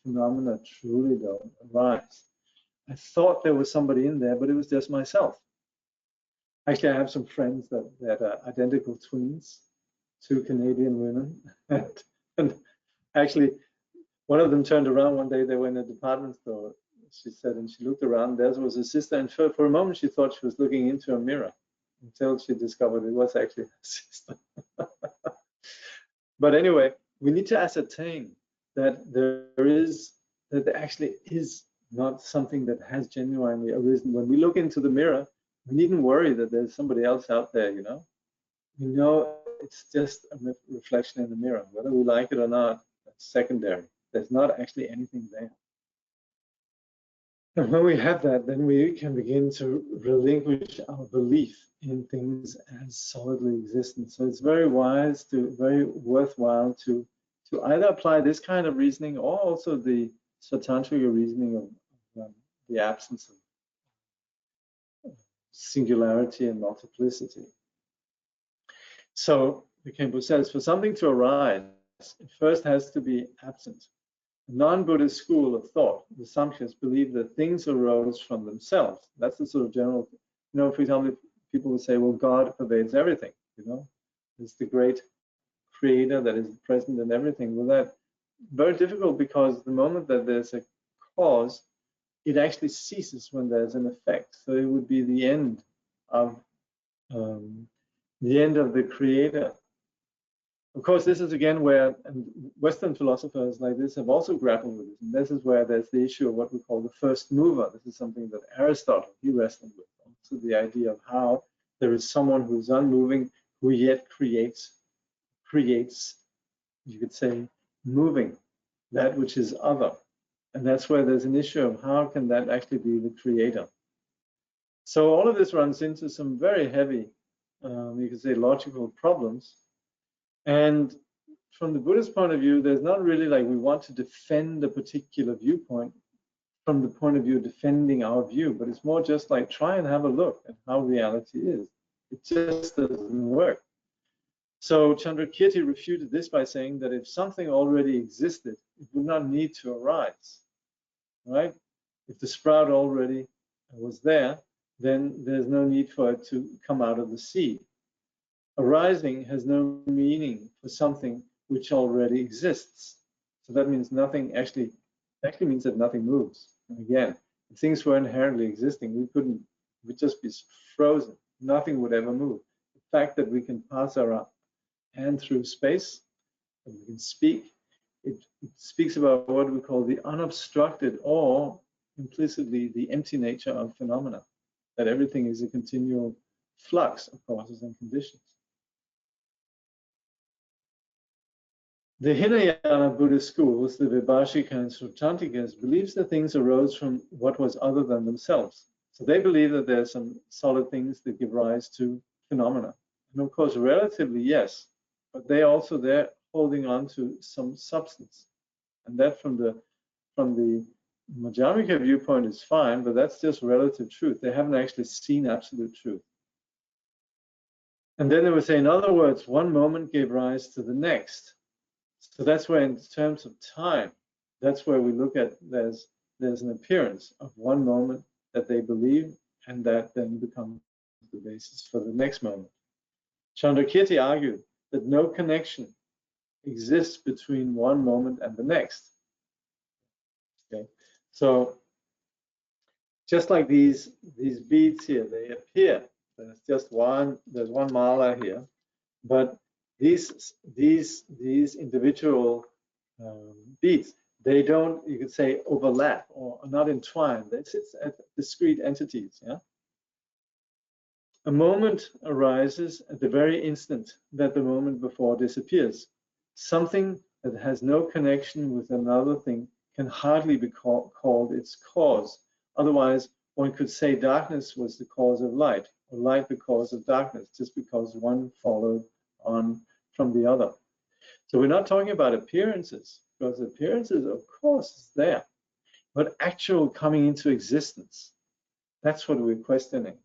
phenomena truly don't arise. I thought there was somebody in there, but it was just myself. Actually, I have some friends that are identical twins, 2 Canadian women. And actually, one of them turned around one day, they were in a department store, she said, and she looked around, there was a sister, and for a moment she thought she was looking into a mirror until she discovered it was actually her sister. But anyway, we need to ascertain that there actually is not something that has genuinely arisen. When we look into the mirror, we needn't worry that there's somebody else out there, We know it's just a reflection in the mirror. Whether we like it or not, that's secondary. There's not actually anything there. And when we have that, then we can begin to relinquish our belief in things as solidly existent. So it's very worthwhile to either apply this kind of reasoning or also the Svatantriga reasoning of the absence of singularity and multiplicity. So the Khenpo says, for something to arise, it first has to be absent. The non-Buddhist school of thought, the Samkhyas, believe that things arose from themselves. That's the sort of general, for example, people would say, well, God pervades everything, It's the great creator that is present in everything. Well, that's very difficult because the moment that there's a cause, it actually ceases when there's an effect. So it would be the end of the creator. Of course, this is again where Western philosophers like this have also grappled with it. And this is where there's the issue of what we call the first mover. This is something that Aristotle, he wrestled with. Also the idea of how there is someone who is unmoving, who yet creates, you could say, moving, that which is other. And that's where there's an issue of how can that actually be the creator. So all of this runs into some very heavy you could say, logical problems. And from the Buddhist point of view, there's not really like we want to defend a particular viewpoint from the point of view of defending our view, but it's more just like try and have a look at how reality is. It just doesn't work. So Chandrakirti refuted this by saying that if something already existed, it would not need to arise, right? If the sprout already was there, then there's no need for it to come out of the seed. Arising has no meaning for something which already exists. So that means nothing actually means that nothing moves. And again, if things were inherently existing, we'd just be frozen. Nothing would ever move. The fact that we can pass our hand through space, and we can speak, it speaks about what we call the unobstructed, or implicitly the empty nature of phenomena, that everything is a continual flux of causes and conditions. The Hinayana Buddhist schools, the Vibhashika and Suttantikas, believes that things arose from what was other than themselves. So they believe that there are some solid things that give rise to phenomena. And of course, relatively, yes, but they also, they're holding on to some substance. And that from the Madhyamika viewpoint is fine, but that's just relative truth. They haven't actually seen absolute truth. And then they would say, in other words, one moment gave rise to the next. So that's where, in terms of time, that's where we look at there's an appearance of one moment that they believe, and that then becomes the basis for the next moment. Chandrakirti argued that no connection exists between one moment and the next. Okay, so just like these beads here, they appear. There's just one. There's one mala here, but these individual beads, they don't, you could say, overlap or are not entwined. It's discrete entities. Yeah. A moment arises at the very instant that the moment before disappears. Something that has no connection with another thing can hardly be called its cause. Otherwise, one could say darkness was the cause of light, or light the cause of darkness, just because one followed on from the other. So we're not talking about appearances, because appearances, of course, is there, but actual coming into existence, that's what we're questioning.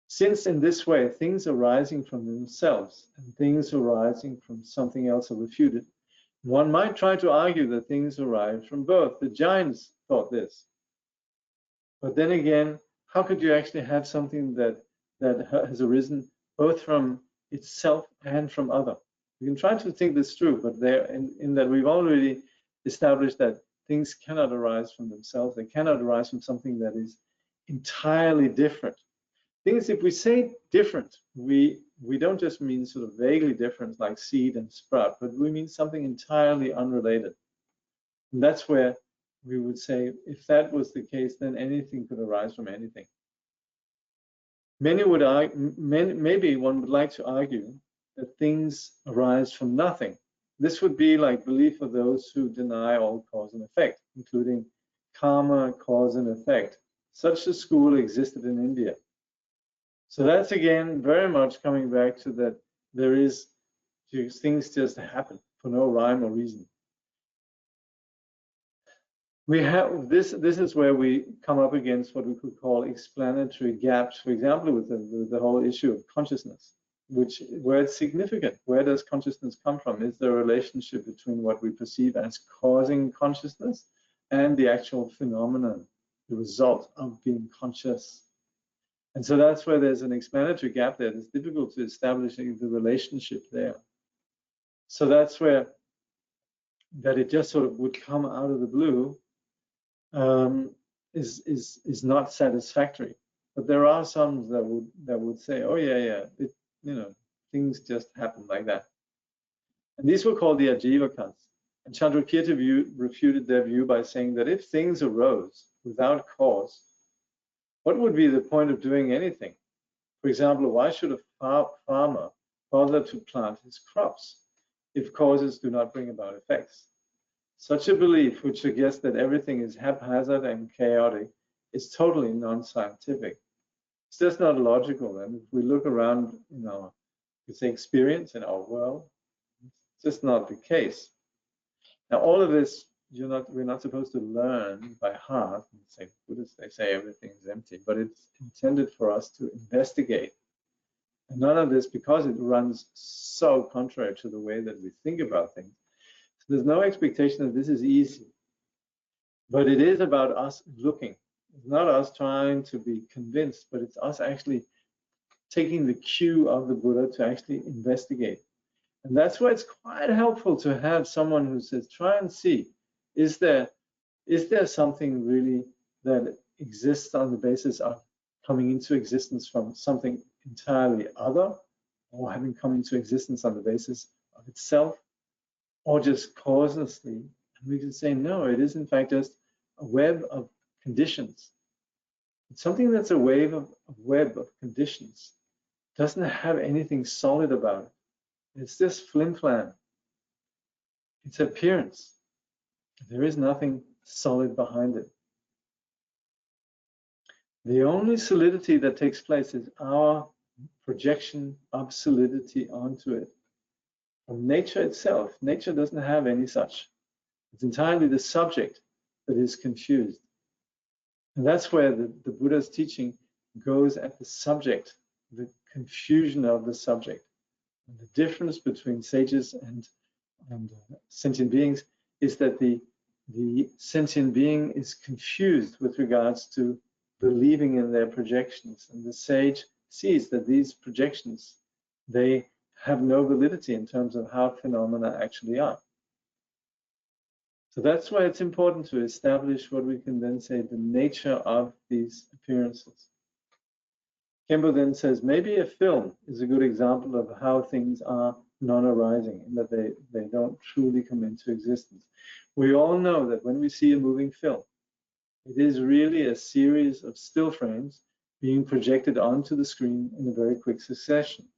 Since in this way, things arising from themselves and things arising from something else are refuted, one might try to argue that things arise from both. The Jains thought this. But then again, how could you actually have something that has arisen both from itself and from other? You can try to think this through, but there, in that we've already established that things cannot arise from themselves. They cannot arise from something that is entirely different. Things, if we say different, we don't just mean sort of vaguely different like seed and sprout, but we mean something entirely unrelated. And that's where we would say, if that was the case, then anything could arise from anything. Many would argue, maybe one would like to argue that things arise from nothing. This would be like belief of those who deny all cause and effect, including karma, cause and effect. Such a school existed in India. So that's again very much coming back to that there is things just happen for no rhyme or reason. We have this is where we come up against what we could call explanatory gaps, for example, with the whole issue of consciousness, where it's significant. Where does consciousness come from? Is there a relationship between what we perceive as causing consciousness and the actual phenomenon, the result of being conscious? And so that's where there's an explanatory gap there. It's difficult to establish the relationship there. So that's where that it just sort of would come out of the blue is not satisfactory. But there are some that would say, oh yeah, things just happen like that. And these were called the Ajivakas. And Chandrakirti refuted their view by saying that if things arose without cause, what would be the point of doing anything? For example, why should a farmer bother to plant his crops if causes do not bring about effects? Such a belief, which suggests that everything is haphazard and chaotic, is totally non-scientific. It's just not logical. And if we look around in our, you say, experience in our world, it's just not the case. Now, all of this, we're not supposed to learn by heart. Say Buddhists, they say everything is empty, but it's intended for us to investigate. And none of this, because it runs so contrary to the way that we think about things. So there's no expectation that this is easy. But it is about us looking. It's not us trying to be convinced, but it's us actually taking the cue of the Buddha to actually investigate. And that's why it's quite helpful to have someone who says, try and see, is there something really that exists on the basis of coming into existence from something entirely other, or having come into existence on the basis of itself, or just causelessly? And we can say, no, it is in fact just a web of conditions. It's something that's a web of conditions. It doesn't have anything solid about it. It's just flim-flam. It's appearance. There is nothing solid behind it. The only solidity that takes place is our projection of solidity onto it. From nature itself, nature doesn't have any such. It's entirely the subject that is confused. And that's where the Buddha's teaching goes at the subject, the confusion of the subject. And the difference between sages and sentient beings is that the sentient being is confused with regards to believing in their projections. And the sage sees that these projections, they have no validity in terms of how phenomena actually are. So that's why it's important to establish what we can then say the nature of these appearances. Khenpo then says, maybe a film is a good example of how things are non-arising, and that they don't truly come into existence. We all know that when we see a moving film, it is really a series of still frames being projected onto the screen in a very quick succession.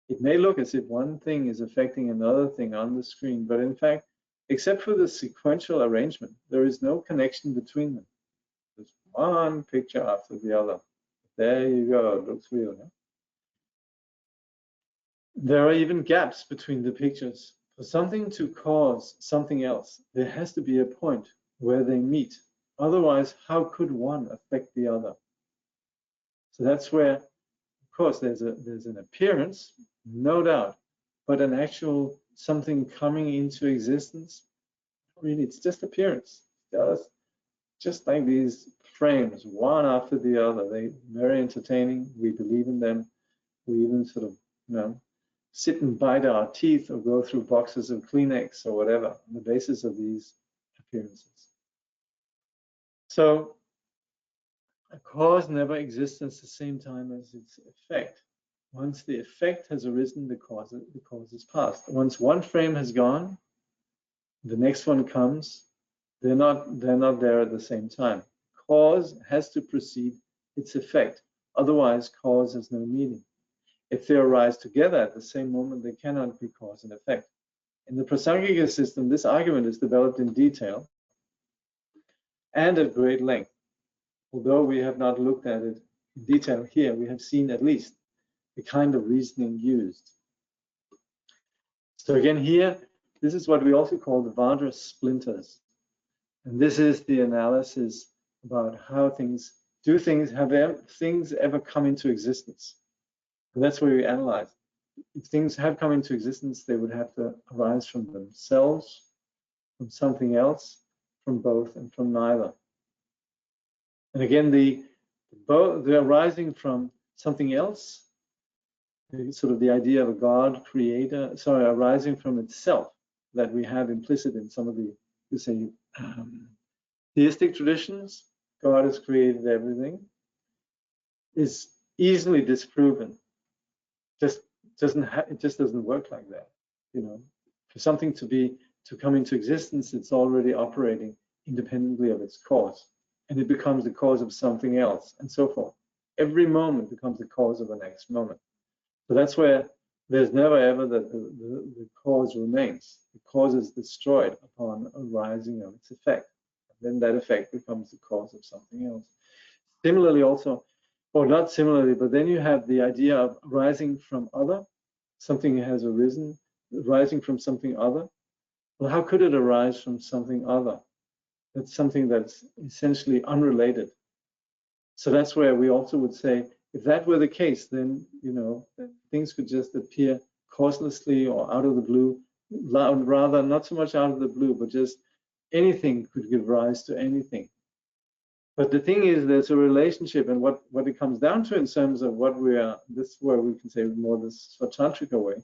It may look as if one thing is affecting another thing on the screen, but in fact, except for the sequential arrangement, there is no connection between them. There's one picture after the other. There you go, it looks real. Yeah? There are even gaps between the pictures. For something to cause something else, there has to be a point where they meet. Otherwise, how could one affect the other? So that's where, of course, there's an appearance, no doubt, but an actual something coming into existence, really, it's just appearance. Just like these frames, one after the other. They're very entertaining. We believe in them. We even sort of, sit and bite our teeth or go through boxes of Kleenex or whatever on the basis of these appearances. So a cause never exists at the same time as its effect. Once the effect has arisen, the cause is past. Once one frame has gone, the next one comes. They're not there at the same time. Cause has to precede its effect. Otherwise, cause has no meaning. If they arise together at the same moment, they cannot be cause and effect. In the Prasangika system, this argument is developed in detail and at great length. Although we have not looked at it in detail here, we have seen at least the kind of reasoning used. So again here, this is what we also call the Vajra splinters. And this is the analysis about how have things ever come into existence? And that's where we analyze. If things have come into existence, they would have to arise from themselves, from something else, from both, and from neither. And again, the arising from something else, sort of the idea of a God creator, arising from itself, that we have implicit in some of the, you say, theistic traditions, God has created everything, is easily disproven. It just doesn't work like that. For something to come into existence, it's already operating independently of its cause, and it becomes the cause of something else, and so forth. Every moment becomes the cause of the next moment. So that's where there's never ever that the cause remains. The cause is destroyed upon arising of its effect. And then that effect becomes the cause of something else. Similarly, also, or not similarly, but then you have the idea of rising from other, something has arisen, rising from something other. Well, how could it arise from something other? That's something that's essentially unrelated. So that's where we also would say, if that were the case, then, you know, things could just appear causelessly or out of the blue, rather not so much out of the blue, but just anything could give rise to anything. But the thing is, there's a relationship, and what it comes down to in terms of what we are, this is where we can say more this Svatantrika way,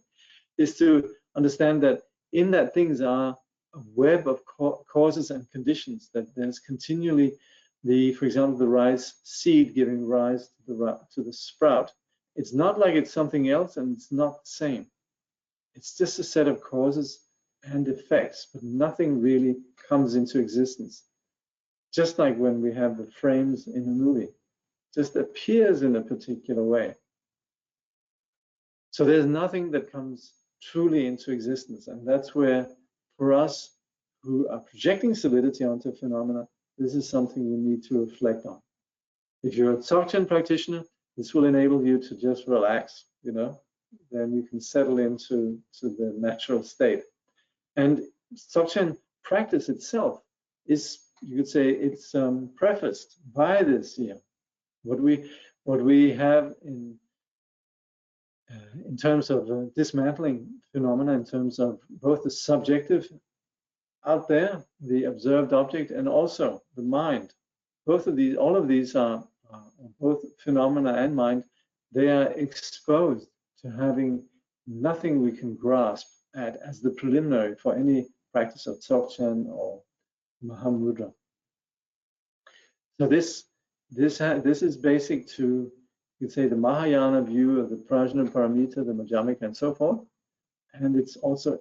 is to understand that in that things are a web of causes and conditions, that there's continually for example, the rice seed giving rise to the sprout. It's not like it's something else, and it's not the same. It's just a set of causes and effects, but nothing really comes into existence. Just like when we have the frames in a movie, just appears in a particular way. So there's nothing that comes truly into existence, and that's where, for us who are projecting solidity onto phenomena, this is something we need to reflect on. If you're a Dzogchen practitioner, this will enable you to just relax, you know, then you can settle into the natural state. And Dzogchen practice itself is, you could say, it's prefaced by this here. What we have in terms of dismantling phenomena, in terms of both the subjective out there, the observed object, and also the mind. Both of these, all of these are both phenomena and mind. They are exposed to having nothing we can grasp at as the preliminary for any practice of Dzogchen or Mahamudra. So this is basic to, you could say, the Mahayana view of the Prajna Paramita, the Madhyamika, and so forth, and it's also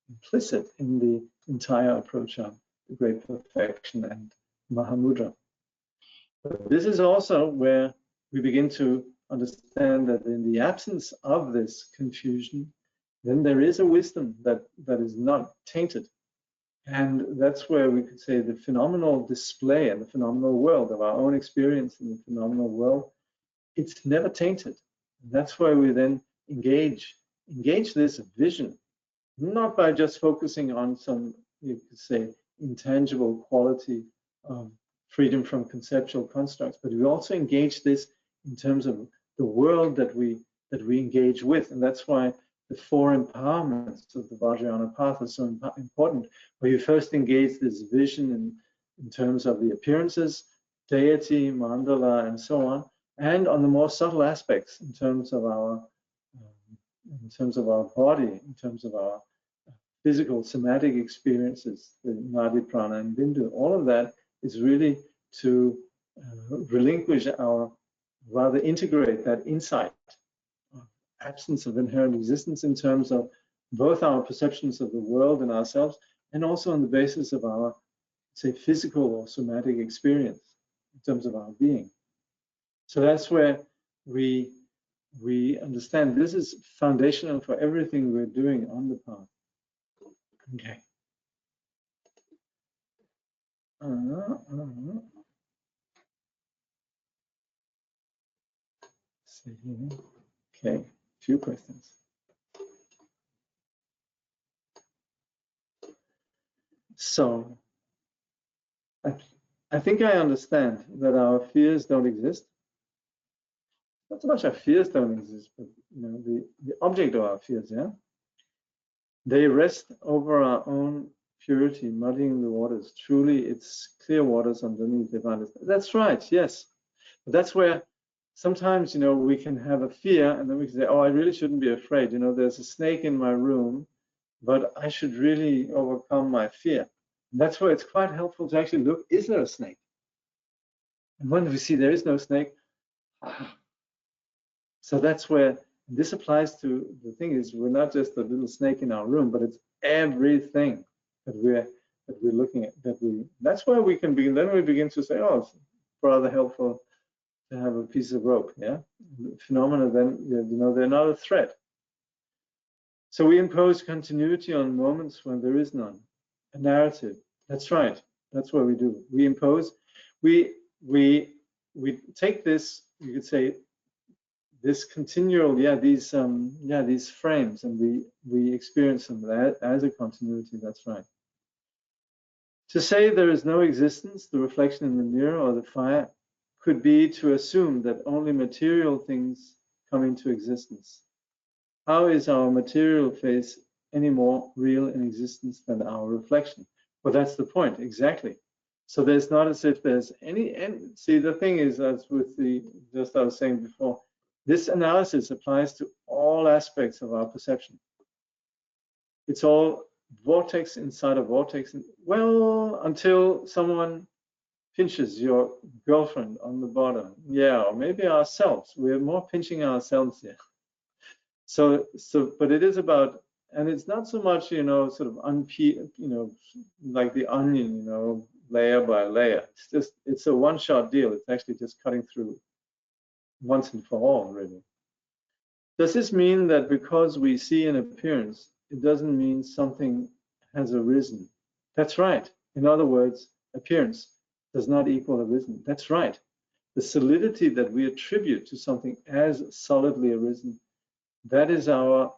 implicit in the entire approach of the Great Perfection and Mahamudra. But this is also where we begin to understand that in the absence of this confusion, then there is a wisdom that is not tainted. And that's where we could say the phenomenal display and the phenomenal world of our own experience in the phenomenal world, it's never tainted. And that's why we then engage this vision, not by just focusing on some, you could say, intangible quality of freedom from conceptual constructs, but we also engage this in terms of the world that we engage with. And that's why the four empowerments of the Vajrayana path are so important, where you first engage this vision in terms of the appearances, deity, mandala, and so on, and on the more subtle aspects in terms of our body, in terms of our physical somatic experiences, the Nadi, Prana, and Bindu. All of that is really to relinquish rather integrate that insight of absence of inherent existence in terms of both our perceptions of the world and ourselves, and also on the basis of our, say, physical or somatic experience in terms of our being. So that's where we understand this is foundational for everything we're doing on the path. Okay. See here. Okay, few questions. So, I think I understand that our fears don't exist. Not so much our fears don't exist, but you know, the object of our fears, yeah? They rest over our own purity, muddying the waters. Truly, it's clear waters underneath. That's right, yes. But that's where sometimes, you know, we can have a fear, and then we can say, oh, I really shouldn't be afraid. You know, there's a snake in my room, but I should really overcome my fear. And that's where it's quite helpful to actually look, is there a snake? And when we see there is no snake, so that's where this applies to, the thing is, we're not just a little snake in our room, but it's everything that we're looking at, that's where we can begin, then we begin to say, oh, it's rather helpful to have a piece of rope, yeah? Phenomena then, you know, they're not a threat. So we impose continuity on moments when there is none, a narrative. That's right, that's what we do. We impose, we we take this, you could say, this continual, these frames, and we experience them as a continuity. That's right. To say there is no existence, the reflection in the mirror or the fire, could be to assume that only material things come into existence. How is our material face any more real in existence than our reflection? Well, that's the point, exactly. So there's not as if there's any see, the thing is, as with the, just I was saying before, this analysis applies to all aspects of our perception. It's all vortex inside a vortex. Well, until someone pinches your girlfriend on the bottom. Yeah, or maybe ourselves. We're more pinching ourselves here. So, but it is about, and it's not so much, sort of like the onion, layer by layer. It's a one-shot deal. It's actually just cutting through once and for all, really. Does this mean that because we see an appearance, it doesn't mean something has arisen? That's right. In other words, appearance does not equal arisen. That's right. The solidity that we attribute to something as solidly arisen, that is our,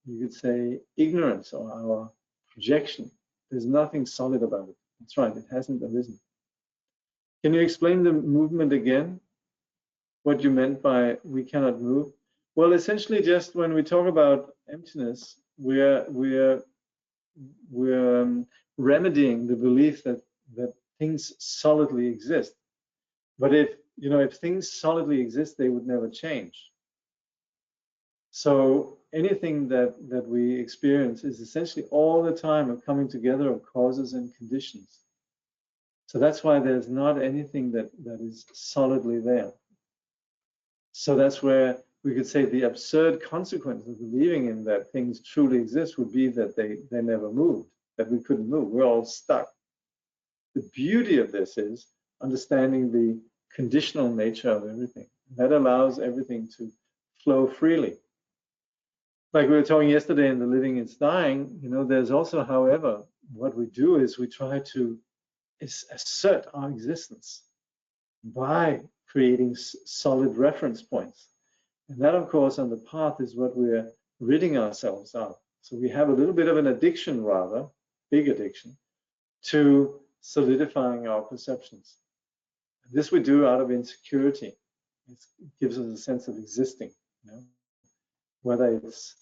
you could say, ignorance or our projection. There's nothing solid about it. That's right. It hasn't arisen. Can you explain the movement again? What you meant by we cannot move? Well, essentially, just when we talk about emptiness, we're remedying the belief that things solidly exist. But if things solidly exist, they would never change. So anything that we experience is essentially all the time a coming together of causes and conditions. So that's why there's not anything that is solidly there. So that's where we could say the absurd consequence of believing in that things truly exist would be that they never moved, that we couldn't move. We're all stuck. The beauty of this is understanding the conditional nature of everything. That allows everything to flow freely. Like we were talking yesterday in the living is dying, there's also, however, what we do is we try to assert our existence by creating solid reference points. And that, of course, on the path is what we're ridding ourselves of. So we have a little bit of an addiction, rather, big addiction, to solidifying our perceptions. This we do out of insecurity. It gives us a sense of existing, whether it's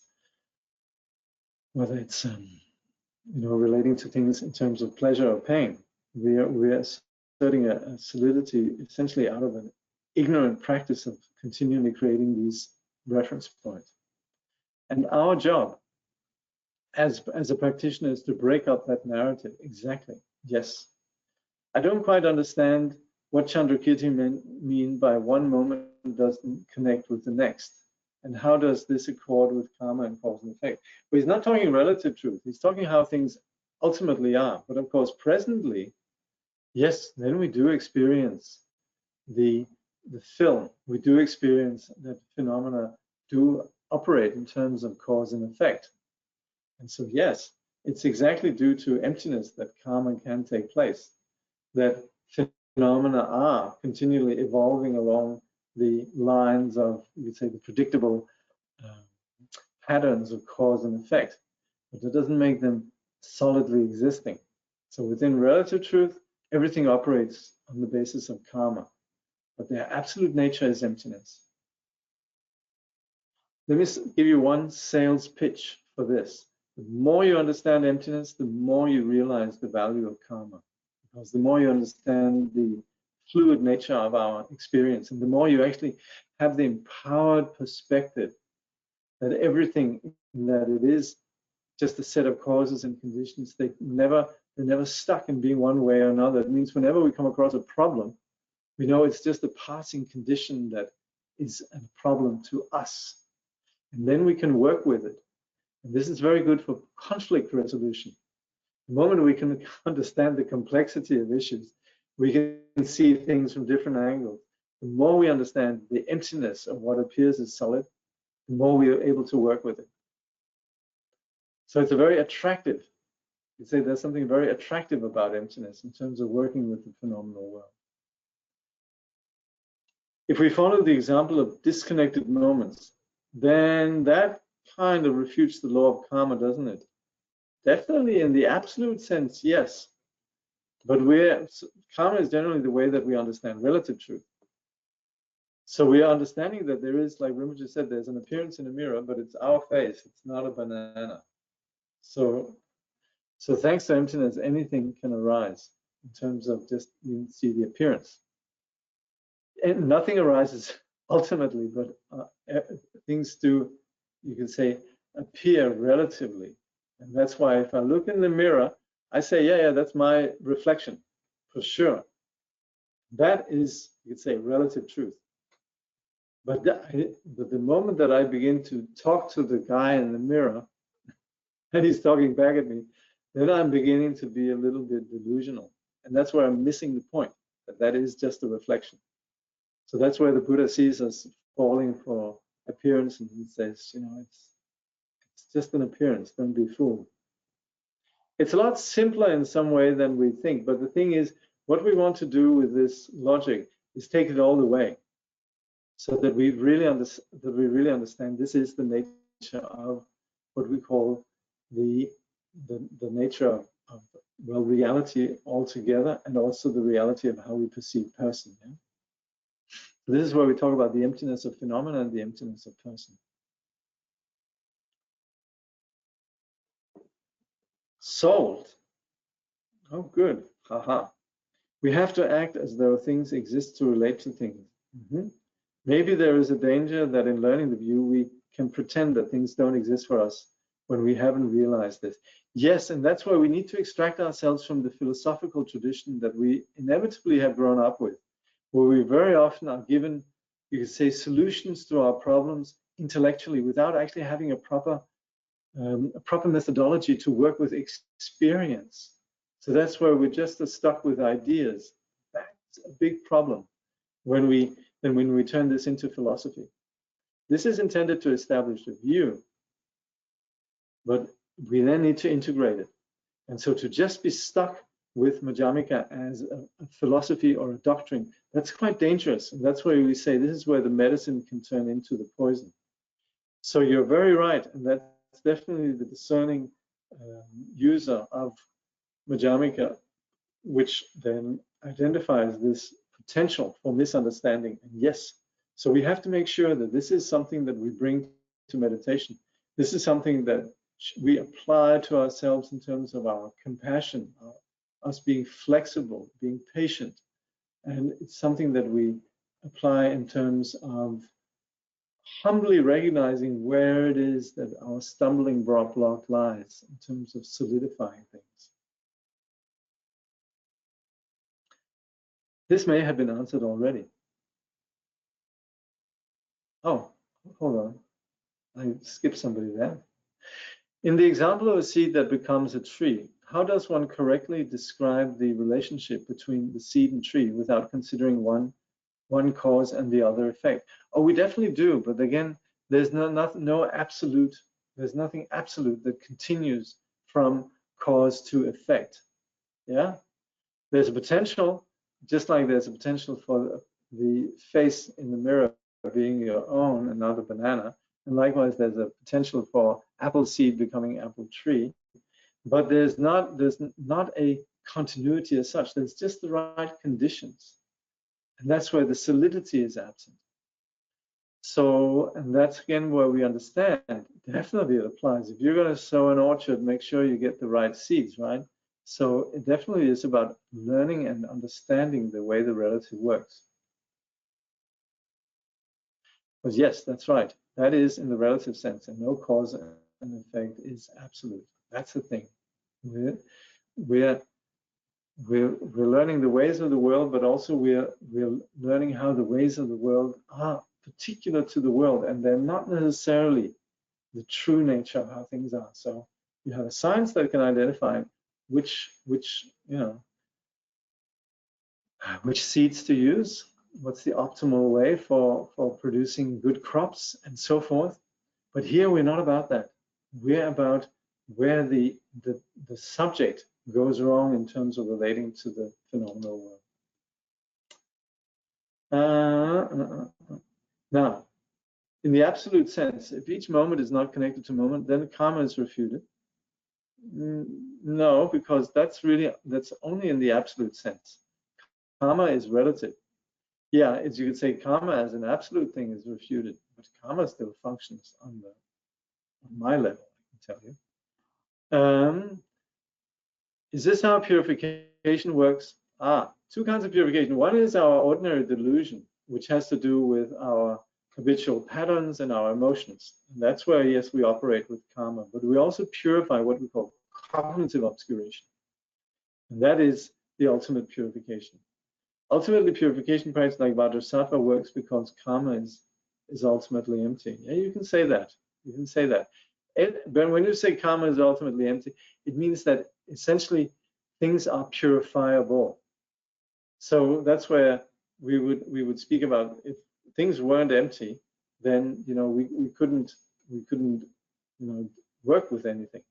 relating to things in terms of pleasure or pain. We're asserting a solidity essentially out of an ignorant practice of continually creating these reference points. And our job as a practitioner is to break up that narrative. Exactly. Yes. I don't quite understand what Chandrakirti mean by one moment doesn't connect with the next. And how does this accord with karma and cause and effect? Well, he's not talking relative truth. He's talking how things ultimately are. But of course, presently, yes, then we do experience the film. We do experience that phenomena do operate in terms of cause and effect. And so, yes, it's exactly due to emptiness that karma can take place, that phenomena are continually evolving along the lines of, you could say, the predictable patterns of cause and effect. But that doesn't make them solidly existing. So within relative truth, everything operates on the basis of karma, but their absolute nature is emptiness. Let me give you one sales pitch for this. The more you understand emptiness, the more you realize the value of karma. Because the more you understand the fluid nature of our experience, and the more you actually have the empowered perspective that everything, that it is just a set of causes and conditions, they're never stuck in being one way or another. It means whenever we come across a problem, we know it's just a passing condition that is a problem to us. And then we can work with it. And this is very good for conflict resolution. The moment we can understand the complexity of issues, we can see things from different angles. The more we understand the emptiness of what appears as solid, the more we are able to work with it. So it's a very attractive, you'd say there's something very attractive about emptiness in terms of working with the phenomenal world. If we follow the example of disconnected moments, then that kind of refutes the law of karma, doesn't it? Definitely in the absolute sense, yes. But karma is generally the way that we understand relative truth. So we are understanding that there is, like Rinpoche said, there's an appearance in a mirror, but it's our face, it's not a banana. So thanks to emptiness, anything can arise in terms of just you see the appearance. And nothing arises ultimately, but things do, you can say, appear relatively. And that's why if I look in the mirror, I say, yeah, that's my reflection, for sure. That is, you could say, relative truth. But the moment that I begin to talk to the guy in the mirror, and he's talking back at me, then I'm beginning to be a little bit delusional. And that's where I'm missing the point, that is just a reflection. So that's where the Buddha sees us falling for appearance, and he says, you know, it's just an appearance, don't be fooled. It's a lot simpler in some way than we think, but the thing is, what we want to do with this logic is take it all the way, so that we really understand this is the nature of what we call the nature of well, reality altogether, and also the reality of how we perceive person. Yeah? This is where we talk about the emptiness of phenomena and the emptiness of person. Solved. Oh, good. Haha. We have to act as though things exist to relate to things. Maybe there is a danger that in learning the view, we can pretend that things don't exist for us when we haven't realized this. Yes, and that's why we need to extract ourselves from the philosophical tradition that we inevitably have grown up with, where we very often are given, you could say, solutions to our problems intellectually without actually having a proper methodology to work with experience. So that's where we're just stuck with ideas. That's a big problem when we turn this into philosophy. This is intended to establish a view, but we then need to integrate it. And so to just be stuck with Madhyamika as a philosophy or a doctrine, that's quite dangerous. And that's why we say this is where the medicine can turn into the poison. So you're very right, and that's definitely the discerning user of Madhyamika, which then identifies this potential for misunderstanding. And yes, so we have to make sure that this is something that we bring to meditation. This is something that we apply to ourselves in terms of our compassion, us being flexible, being patient. And it's something that we apply in terms of humbly recognizing where it is that our stumbling block lies in terms of solidifying things. This may have been answered already. Oh, hold on. I skipped somebody there. In the example of a seed that becomes a tree, how does one correctly describe the relationship between the seed and tree without considering one cause and the other effect? Oh, we definitely do, but again, there's no absolute, there's nothing absolute that continues from cause to effect. Yeah, there's a potential, just like there's a potential for the face in the mirror being your own and not a banana. And likewise, there's a potential for apple seed becoming apple tree, but there's not a continuity as such. There's just the right conditions, and that's where the solidity is absent. So, and that's again where we understand, definitely it applies. If you're going to sow an orchard, make sure you get the right seeds, right? So it definitely is about learning and understanding the way the relative works. But yes, that's right. That is in the relative sense, and no cause and effect is absolute. That's the thing. We're learning the ways of the world, but also we're learning how the ways of the world are particular to the world, and they're not necessarily the true nature of how things are. So you have a science that can identify which seeds to use, what's the optimal way for producing good crops and so forth. But here we're not about that. We're about where the subject goes wrong in terms of relating to the phenomenal world. Now, in the absolute sense, if each moment is not connected to moment, then karma is refuted. No, because that's only in the absolute sense. Karma is relative. Yeah, as you could say, karma as an absolute thing is refuted, but karma still functions on my level, I can tell you. Is this how purification works? Two kinds of purification. One is our ordinary delusion, which has to do with our habitual patterns and our emotions. And that's where, yes, we operate with karma, but we also purify what we call cognitive obscuration. And that is the ultimate purification. Ultimately, purification practice like Vajrasattva works because karma is ultimately empty. Yeah, you can say that. You can say that. But when you say karma is ultimately empty, it means that essentially things are purifiable. So that's where we would speak about, if things weren't empty, then we couldn't work with anything.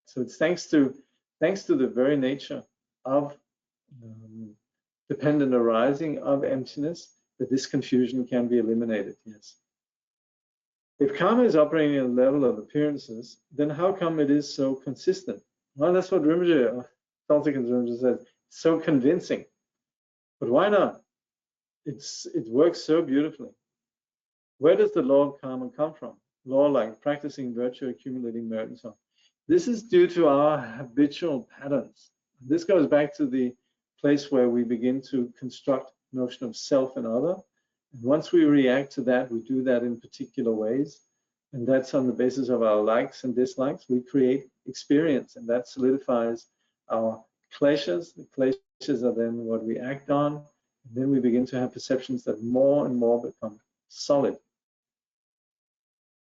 So it's thanks to the very nature of dependent arising of emptiness that this confusion can be eliminated. Yes. If karma is operating at a level of appearances, then how come it is so consistent? Well, that's what Rinpoche, Rinpoche says, so convincing. But why not? It works so beautifully. Where does the law of karma come from? Law like practicing virtue, accumulating merit, and so on. This is due to our habitual patterns. This goes back to the place where we begin to construct notion of self and other. And once we react to that, we do that in particular ways. And that's on the basis of our likes and dislikes. We create experience, and that solidifies our kleshas. The kleshas are then what we act on. And then we begin to have perceptions that more and more become solid.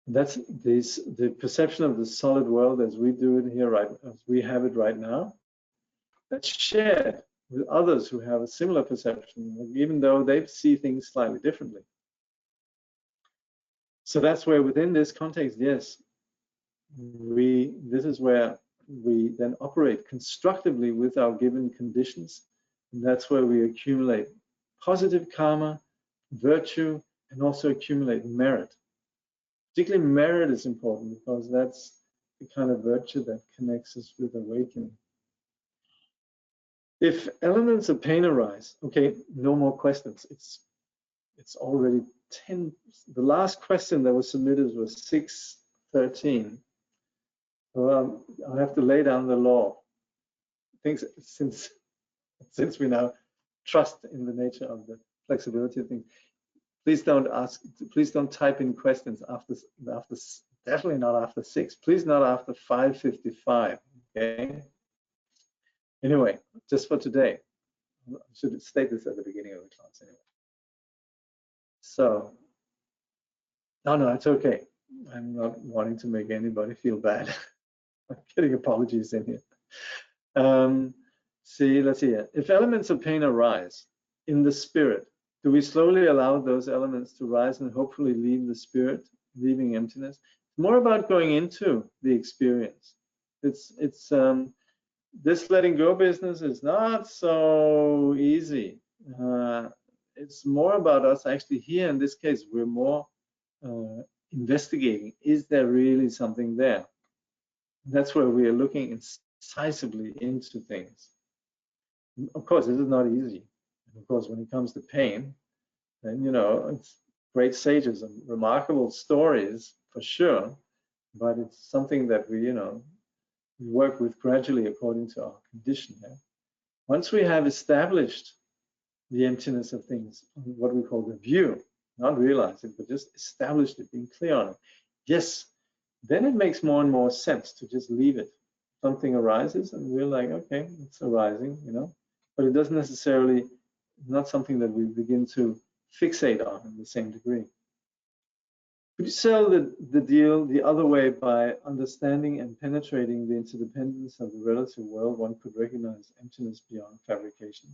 And that's the perception of the solid world as we do it here, right, as we have it right now. That's shared with others who have a similar perception, even though they see things slightly differently. So that's where within this context, yes, this is where we then operate constructively with our given conditions. And that's where we accumulate positive karma, virtue, and also accumulate merit. Particularly merit is important because that's the kind of virtue that connects us with awakening. If elements of pain arise, okay, no more questions. It's already 10. The last question that was submitted was 6:13. Well, I'll have to lay down the law. Things since we now trust in the nature of the flexibility of things. Please don't type in questions after definitely not after 6. Please not after 5:55. Okay. Anyway, just for today, I should state this at the beginning of the class anyway. So, no, it's okay. I'm not wanting to make anybody feel bad. I'm getting apologies in here. Let's see here. If elements of pain arise in the spirit, do we slowly allow those elements to rise and hopefully leave the spirit, leaving emptiness? It's more about going into the experience. It's this letting go business is not so easy. It's more about us actually here. In this case, we're more investigating. Is there really something there? That's where we are looking incisively into things. Of course, this is not easy. Of course, when it comes to pain, then it's great sages and remarkable stories for sure. But it's something that we work with gradually according to our condition. Yeah? Once we have established the emptiness of things, what we call the view, not realize it, but just established it, being clear on it, yes, then it makes more and more sense to just leave it. Something arises and we're like, okay, it's arising, but it doesn't necessarily, not something that we begin to fixate on in the same degree. Could you sell the deal the other way by understanding and penetrating the interdependence of the relative world? One could recognize emptiness beyond fabrication.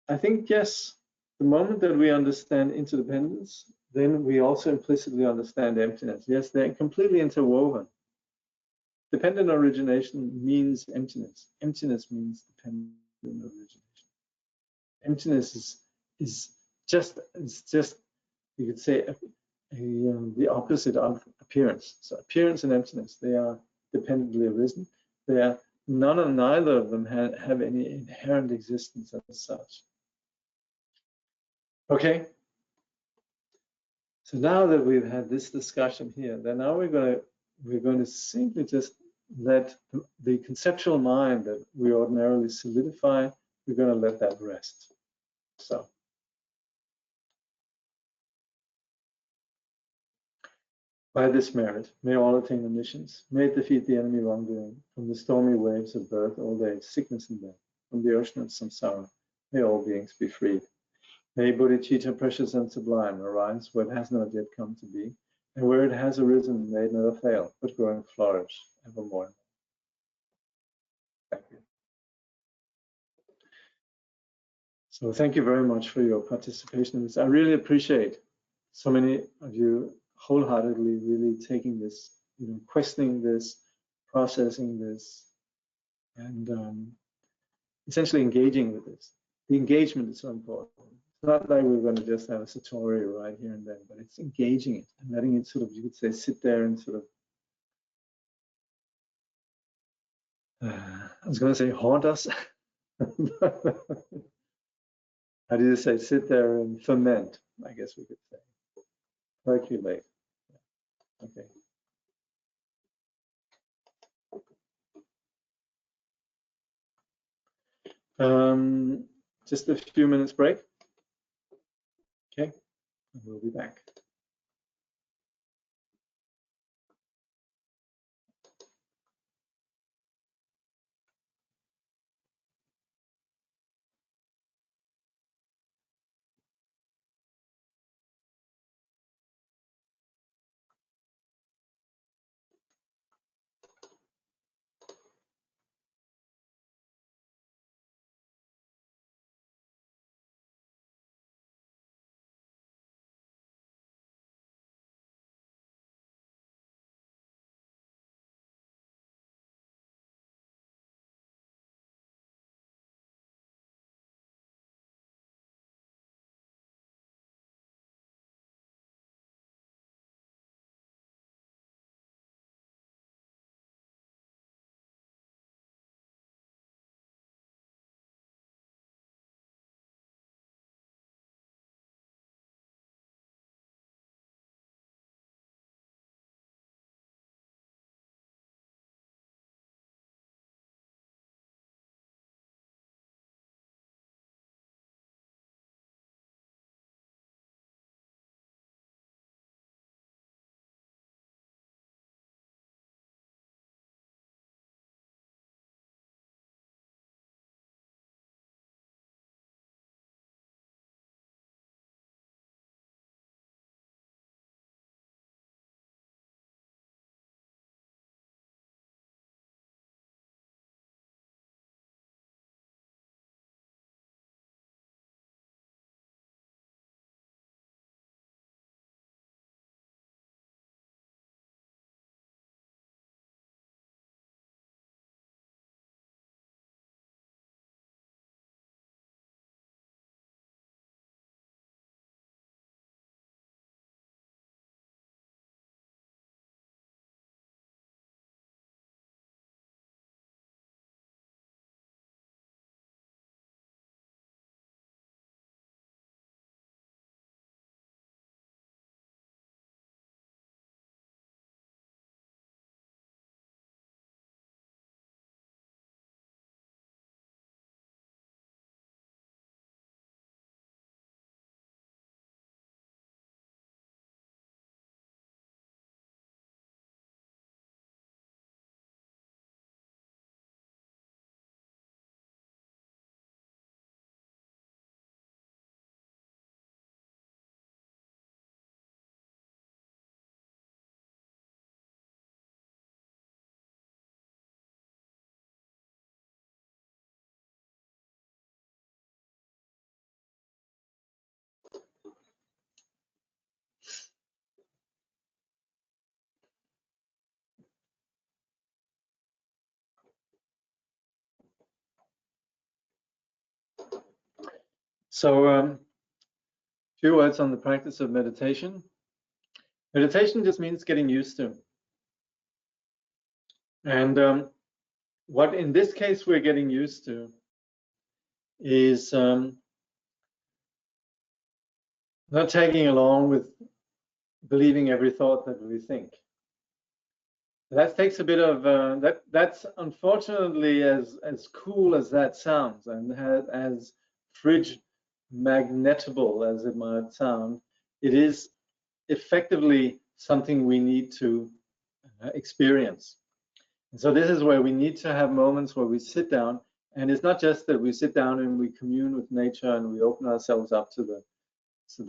I think, yes, the moment that we understand interdependence, then we also implicitly understand emptiness. Yes, they're completely interwoven. Dependent origination means emptiness. Emptiness means dependent origination. Emptiness is it's just you could say the opposite of appearance. So appearance and emptiness, they are dependently arisen. They are neither of them have any inherent existence as such. Okay. So now that we've had this discussion here, then now we're going to simply just let the conceptual mind that we ordinarily solidify, we're going to let that rest. So by this merit, may all attain omniscience, may it defeat the enemy wrongdoing, from the stormy waves of birth, old age, sickness, and death, from the ocean of samsara, may all beings be freed. May bodhicitta, precious and sublime, arise where it has not yet come to be, and where it has arisen, may it never fail, but grow and flourish evermore. Thank you. So thank you very much for your participation in this. I really appreciate so many of you wholeheartedly really taking this, questioning this, processing this, and essentially engaging with this. The engagement is so important. It's not like we're going to just have a satori right here and then, but it's engaging it and letting it sort of, you could say, sit there and sort of, I was going to say haunt us. How do you say, sit there and ferment, I guess we could say. Percolate. Okay. Just a few minutes break. Okay, and we'll be back. So few words on the practice of meditation. Meditation just means getting used to. And what in this case we're getting used to is not tagging along with believing every thought that we think. That takes a bit of that's unfortunately as cool as that sounds, and as fridge magnetable as it might sound, it is effectively something we need to experience. And so this is where we need to have moments where we sit down, and it's not just that we sit down and we commune with nature and we open ourselves up to the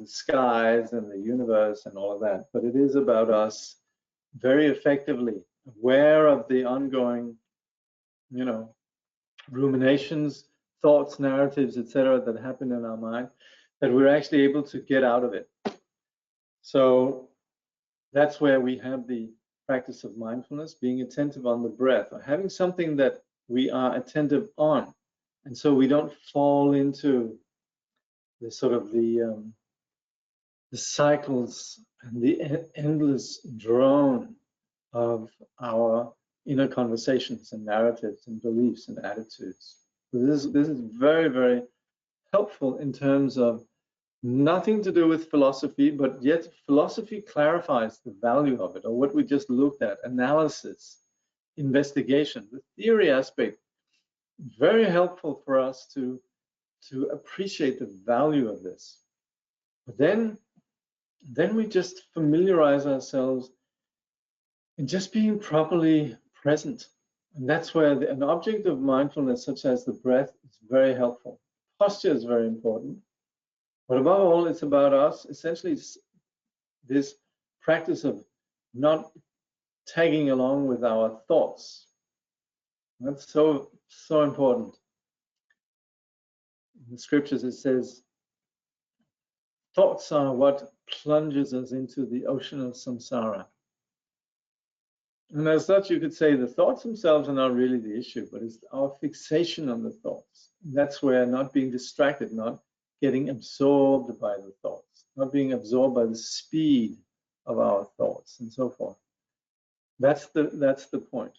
skies and the universe and all of that, but it is about us very effectively aware of the ongoing, ruminations, thoughts, narratives, etc., that happen in our mind, that we're actually able to get out of it. So that's where we have the practice of mindfulness, being attentive on the breath, or having something that we are attentive on, and so we don't fall into the sort of the cycles and the endless drone of our inner conversations and narratives and beliefs and attitudes. So this is very, very helpful in terms of nothing to do with philosophy, but yet philosophy clarifies the value of it, or what we just looked at: analysis, investigation, the theory aspect. Very helpful for us to appreciate the value of this. But then we just familiarize ourselves in just being properly present. And that's where an object of mindfulness, such as the breath, is very helpful. Posture is very important. But above all, it's about us, essentially, this practice of not tagging along with our thoughts. That's so important. In the scriptures, it says, thoughts are what plunges us into the ocean of samsara. And as such, you could say the thoughts themselves are not really the issue, but it's our fixation on the thoughts. That's where not being distracted, not getting absorbed by the thoughts, not being absorbed by the speed of our thoughts, and so forth. That's the point.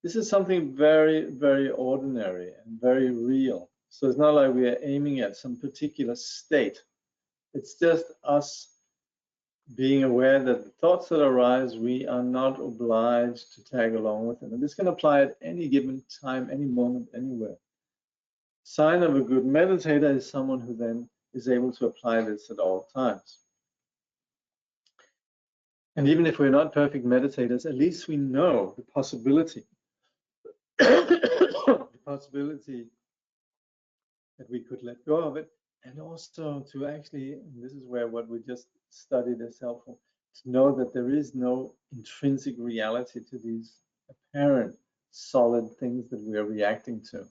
This is something very, very ordinary and very real. So it's not like we are aiming at some particular state. It's just us being aware that the thoughts that arise, we are not obliged to tag along with them. And this can apply at any given time, any moment, anywhere. Sign of a good meditator is someone who then is able to apply this at all times. And even if we're not perfect meditators, at least we know the possibility, the possibility that we could let go of it, and also to actually, and this is where what we just studied is helpful, to know that there is no intrinsic reality to these apparent solid things that we are reacting to.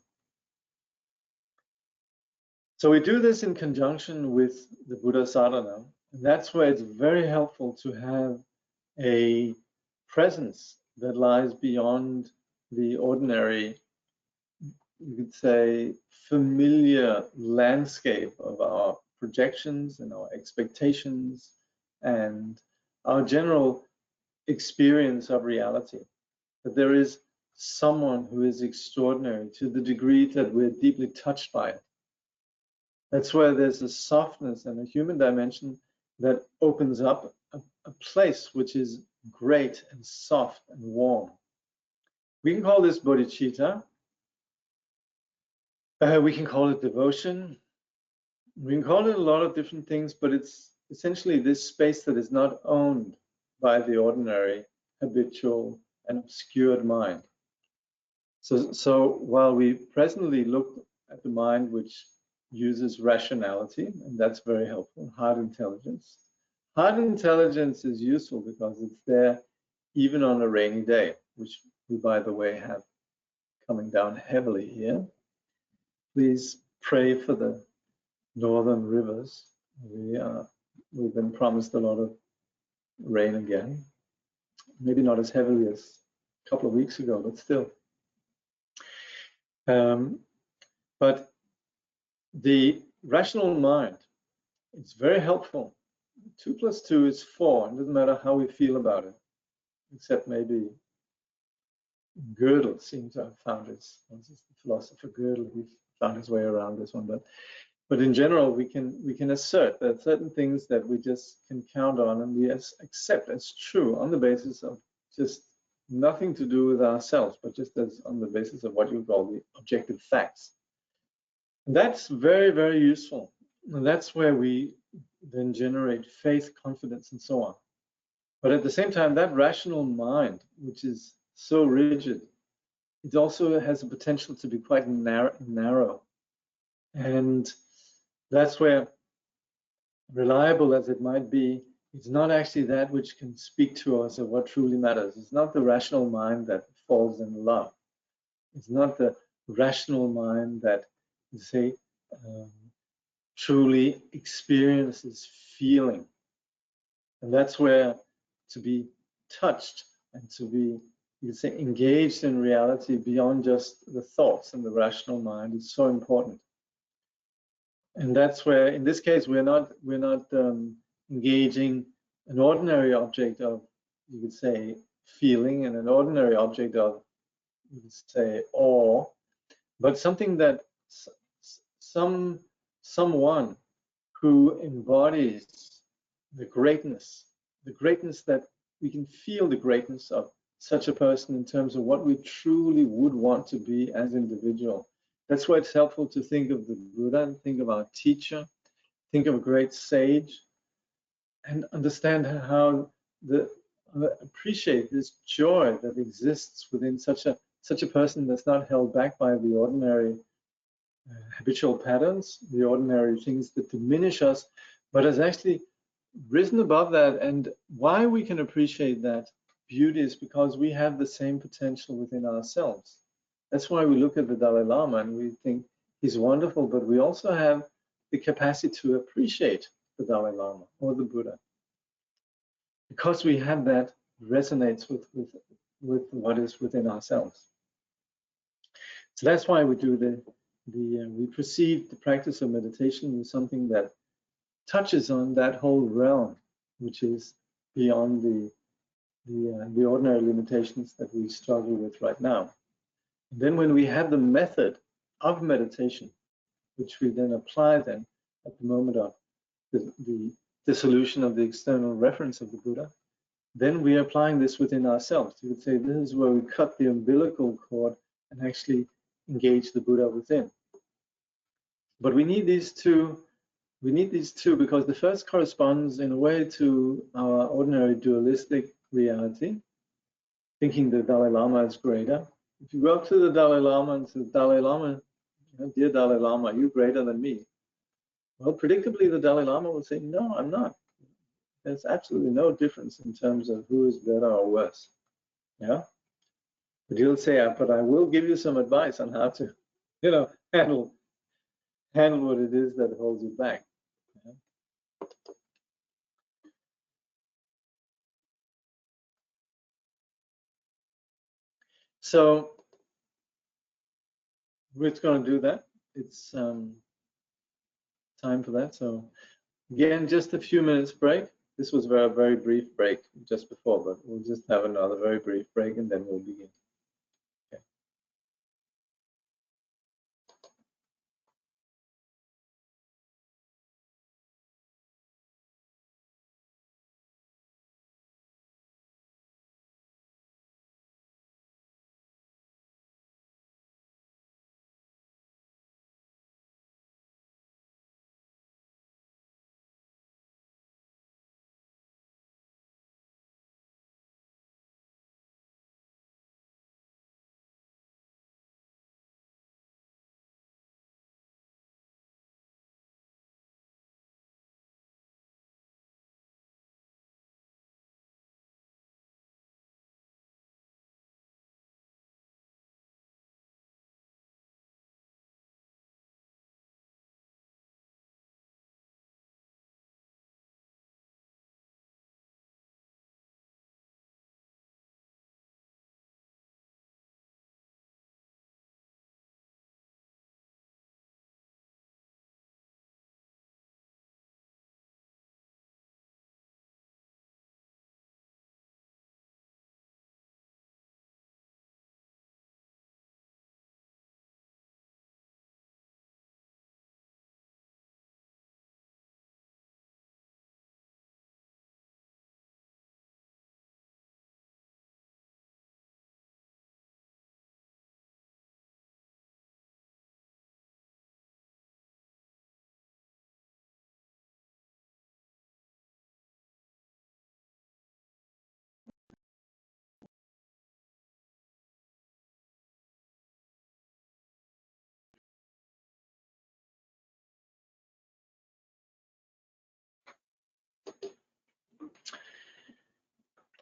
So we do this in conjunction with the Buddha sadhana, and that's where it's very helpful to have a presence that lies beyond the ordinary, you could say, familiar landscape of our projections and our expectations and our general experience of reality. That there is someone who is extraordinary to the degree that we're deeply touched by it. That's where there's a softness and a human dimension that opens up a place which is great and soft and warm. We can call this bodhicitta. We can call it devotion. We can call it a lot of different things, but it's essentially this space that is not owned by the ordinary, habitual, and obscured mind. So while we presently look at the mind which uses rationality, and that's very helpful, hard intelligence. Hard intelligence is useful because it's there even on a rainy day, which we, by the way, have coming down heavily here. Please pray for the northern rivers. We've been promised a lot of rain again. Maybe not as heavily as a couple of weeks ago, but still. But the rational mind It's very helpful. 2 plus 2 is 4. It doesn't matter how we feel about it, except maybe Gödel seems to have found his, the philosopher Gödel, he found his way around this one. But in general, we can assert that certain things that we just can count on and we accept as true on the basis of just nothing to do with ourselves, but just as on the basis of what you call the objective facts. And that's very, very useful. And that's where we then generate faith, confidence, and so on. But at the same time, that rational mind, which is so rigid, it also has a potential to be quite narrow. And that's where, reliable as it might be, it's not actually that which can speak to us of what truly matters. It's not the rational mind that falls in love. It's not the rational mind that, say, truly experiences feeling. And that's where to be touched and to be, you could say, engaged in reality beyond just the thoughts and the rational mind is so important. And that's where, in this case, we're not engaging an ordinary object of, you could say, feeling, and an ordinary object of, you could say, awe, but something that someone who embodies the greatness that we can feel the greatness of such a person in terms of what we truly would want to be as individual. That's why it's helpful to think of the Buddha, think of our teacher, think of a great sage, and understand how appreciate this joy that exists within such a person that's not held back by the ordinary habitual patterns, the ordinary things that diminish us, but has actually risen above that. And why we can appreciate that beauty is because we have the same potential within ourselves. That's why we look at the Dalai Lama and we think he's wonderful, but we also have the capacity to appreciate the Dalai Lama or the Buddha, because we have that resonates with what is within ourselves. So that's why we do we perceive the practice of meditation as something that touches on that whole realm, which is beyond the ordinary limitations that we struggle with right now. And then when we have the method of meditation, which we then apply then at the moment of the dissolution of the external reference of the Buddha, then we are applying this within ourselves. You would say this is where we cut the umbilical cord and actually engage the Buddha within. But we need these two. We need these two because the first corresponds in a way to our ordinary dualistic reality, thinking the Dalai Lama is greater. If you go up to the Dalai Lama and say, Dalai Lama, dear Dalai Lama, are you greater than me? Well, predictably, the Dalai Lama will say, no, I'm not. There's absolutely no difference in terms of who is better or worse. Yeah. But he'll say, but I will give you some advice on how to, handle what it is that holds you back. Yeah. So we're going to do that. It's time for that. So again, just a few minutes break. This was a very brief break just before, but we'll just have another very brief break and then we'll begin.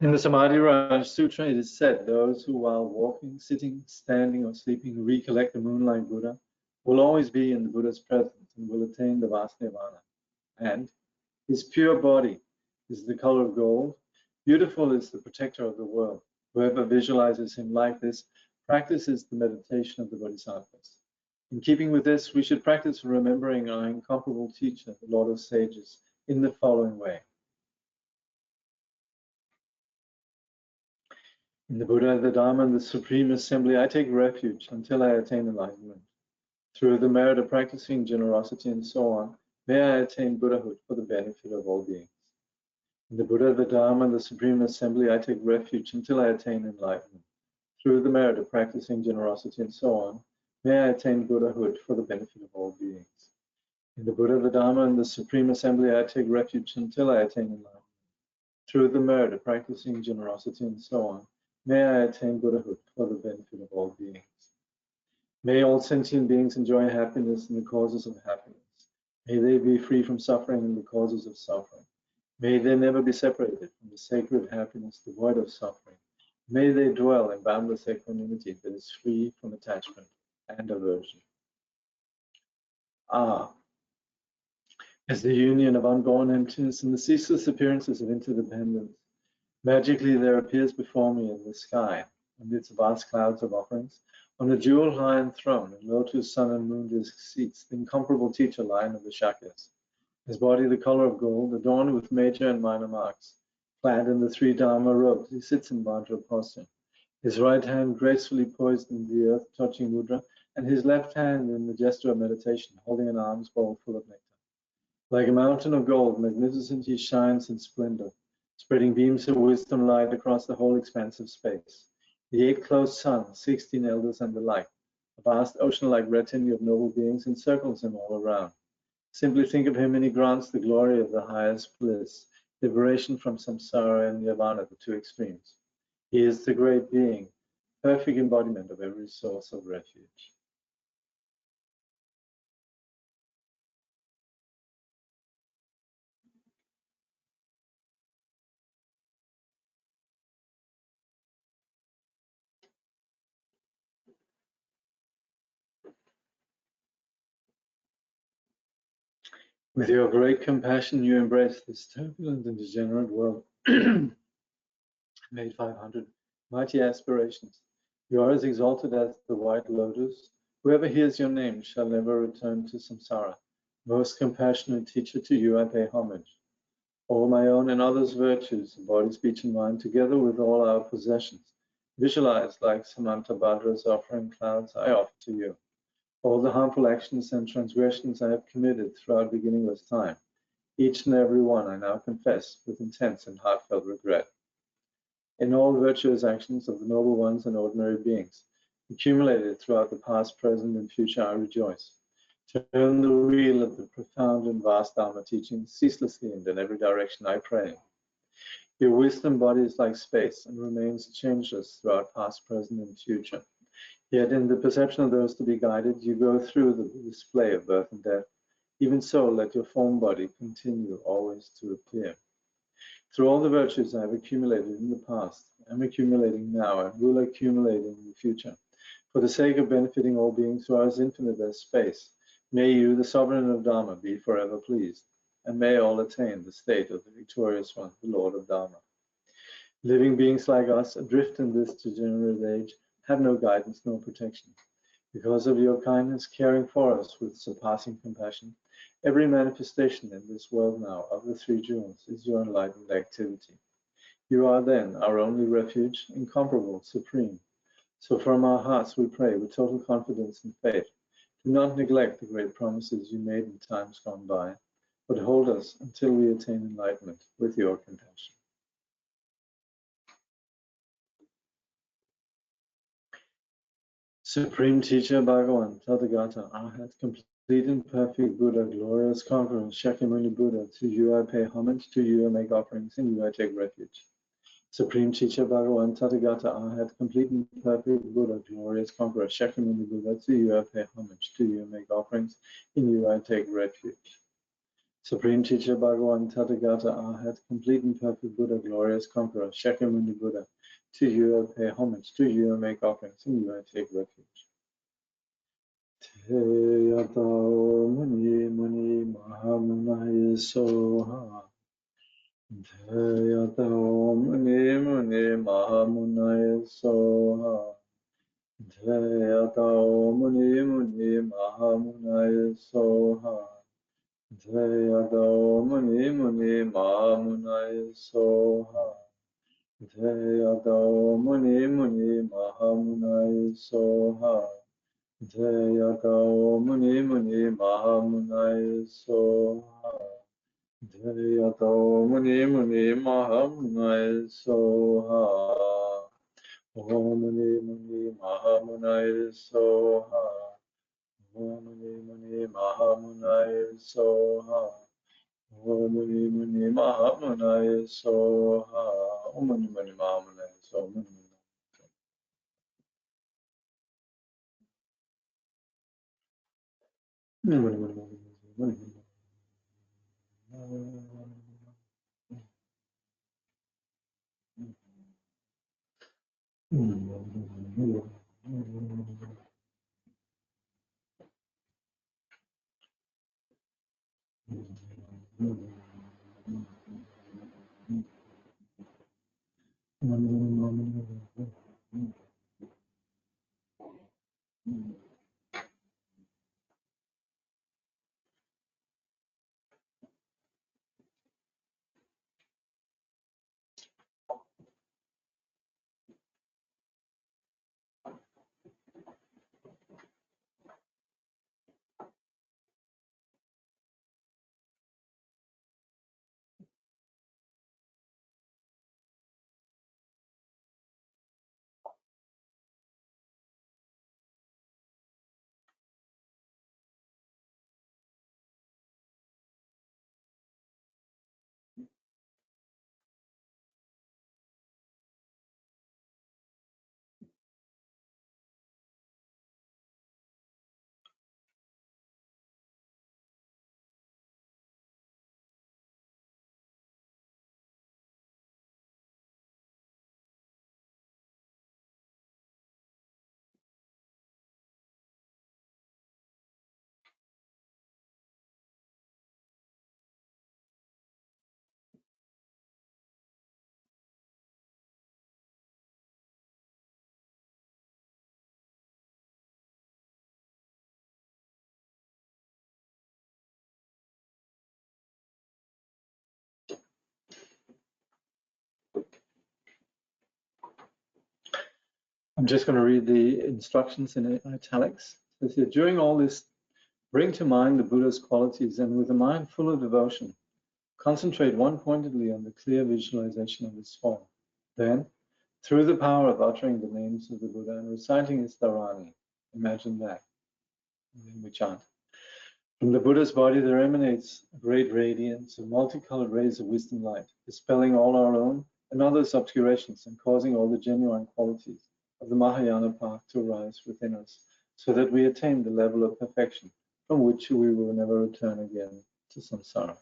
In the Samadhi Raj Sutra, it is said, those who while walking, sitting, standing, or sleeping recollect the moonlight Buddha will always be in the Buddha's presence and will attain the vast nirvana. And his pure body is the color of gold. Beautiful is the protector of the world. Whoever visualizes him like this practices the meditation of the Bodhisattvas. In keeping with this, we should practice remembering our incomparable teacher, the Lord of Sages, in the following way. In the Buddha, the Dharma, and the Supreme Assembly, I take refuge until I attain enlightenment. Through the merit of practicing generosity and so on, may I attain Buddhahood for the benefit of all beings. In the Buddha, the Dharma, and the Supreme Assembly, I take refuge until I attain enlightenment. Through the merit of practicing generosity and so on, may I attain Buddhahood for the benefit of all beings. In the Buddha, the Dharma, and the Supreme Assembly, I take refuge until I attain enlightenment. Through the merit of practicing generosity and so on, may I attain Buddhahood for the benefit of all beings. May all sentient beings enjoy happiness in the causes of happiness. May they be free from suffering in the causes of suffering. May they never be separated from the sacred happiness devoid of suffering. May they dwell in boundless equanimity that is free from attachment and aversion. As the union of unborn emptiness and the ceaseless appearances of interdependence, magically there appears before me in the sky, amidst vast clouds of offerings, on a jewel lion throne, in lotus, sun, and moon disk seats, the incomparable teacher lion of the Shakyas. His body the color of gold, adorned with major and minor marks. Clad in the 3 Dharma robes, he sits in Vajra posture. His right hand gracefully poised in the earth, touching mudra, and his left hand in the gesture of meditation, holding an alms bowl full of nectar. Like a mountain of gold, magnificent he shines in splendor, spreading beams of wisdom light across the whole expanse of space. The 8 closed suns, 16 elders, and the like, a vast ocean-like retinue of noble beings encircles him all around. Simply think of him and he grants the glory of the highest bliss, liberation from samsara and nirvana, the 2 extremes. He is the great being, perfect embodiment of every source of refuge. With your great compassion, you embrace this turbulent and degenerate world. Made 500 mighty aspirations. You are as exalted as the white lotus. Whoever hears your name shall never return to samsara. Most compassionate teacher, to you I pay homage. All my own and others' virtues, body, speech, and mind, together with all our possessions, visualized like Samantabhadra's offering clouds, I offer to you. All the harmful actions and transgressions I have committed throughout beginningless time, each and every one I now confess with intense and heartfelt regret. In all virtuous actions of the noble ones and ordinary beings, accumulated throughout the past, present, and future, I rejoice. Turn the wheel of the profound and vast Dharma teaching ceaselessly and in every direction, I pray. Your wisdom body is like space and remains changeless throughout past, present, and future. Yet in the perception of those to be guided, you go through the display of birth and death. Even so, let your form body continue always to appear. Through all the virtues I have accumulated in the past, am accumulating now, and will accumulate in the future. For the sake of benefiting all beings who are as infinite as space, may you, the sovereign of Dharma, be forever pleased, and may all attain the state of the victorious one, the Lord of Dharma. Living beings like us, adrift in this degenerate age, have no guidance nor protection. Because of your kindness, caring for us with surpassing compassion, every manifestation in this world now of the 3 jewels is your enlightened activity. You are then our only refuge, incomparable, supreme. So from our hearts we pray with total confidence and faith. Do not neglect the great promises you made in times gone by, but hold us until we attain enlightenment with your compassion. Supreme Teacher Bhagavan, Tathagata, Arhat, complete and perfect Buddha, glorious conqueror, Shakyamuni Buddha, to you I pay homage, to you I make offerings, in you I take refuge. Supreme Teacher Bhagavan, Tathagata, Arhat, complete and perfect Buddha, glorious conqueror, Shakyamuni Buddha, to you I pay homage, to you I make offerings, in you I take refuge. Supreme Teacher Bhagavan Tathagata Arhat, complete and perfect Buddha, glorious conqueror, Shakyamuni Buddha. To you I pay homage, to you I make offerings, in you I take refuge. Te yatao muni muni mahamunaya soha. Te yatao muni muni mahamunaya soha. Te yatao muni muni mahamunaya soha. Jayadao muni muni mahamunaya soha. Jayadao muni muni mahamunaya soha. Jayadao muni muni mahamunaya soha. Jayadao muni muni mahamunaya soha. Om muni muni mahamunaya soha. Om muni muni mahamunaya soha. Om muni muni mahamunaya soha. Om muni muni mahamunaya soha. I'm just going to read the instructions in italics. It says here, during all this, bring to mind the Buddha's qualities and with a mind full of devotion, concentrate one-pointedly on the clear visualization of his form. Then, through the power of uttering the names of the Buddha and reciting his dharani, imagine that, and then we chant. From the Buddha's body there emanates a great radiance of multicolored rays of wisdom light, dispelling all our own and others' obscurations and causing all the genuine qualities of the Mahayana path to arise within us, so that we attain the level of perfection from which we will never return again to samsara.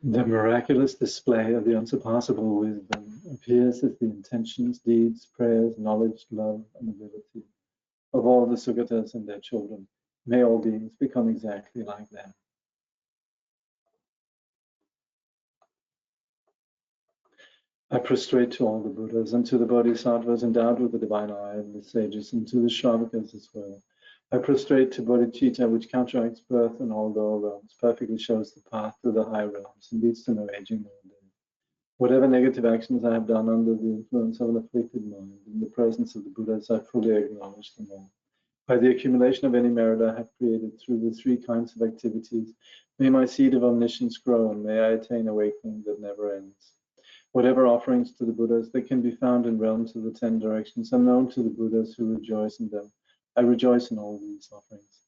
The miraculous display of the unsurpassable wisdom appears as the intentions, deeds, prayers, knowledge, love, and ability of all the Sugatas and their children. May all beings become exactly like them. I prostrate to all the Buddhas and to the Bodhisattvas endowed with the divine eye and the sages and to the Shravakas as well. I prostrate to Bodhicitta, which counteracts birth in all lower realms, perfectly shows the path to the high realms, and leads to no aging nor death. Whatever negative actions I have done under the influence of an afflicted mind, in the presence of the Buddhas, I fully acknowledge them all. By the accumulation of any merit I have created through the three kinds of activities, may my seed of omniscience grow, and may I attain awakening that never ends. Whatever offerings to the Buddhas that can be found in realms of the 10 directions are known to the Buddhas who rejoice in them. I rejoice in all these offerings.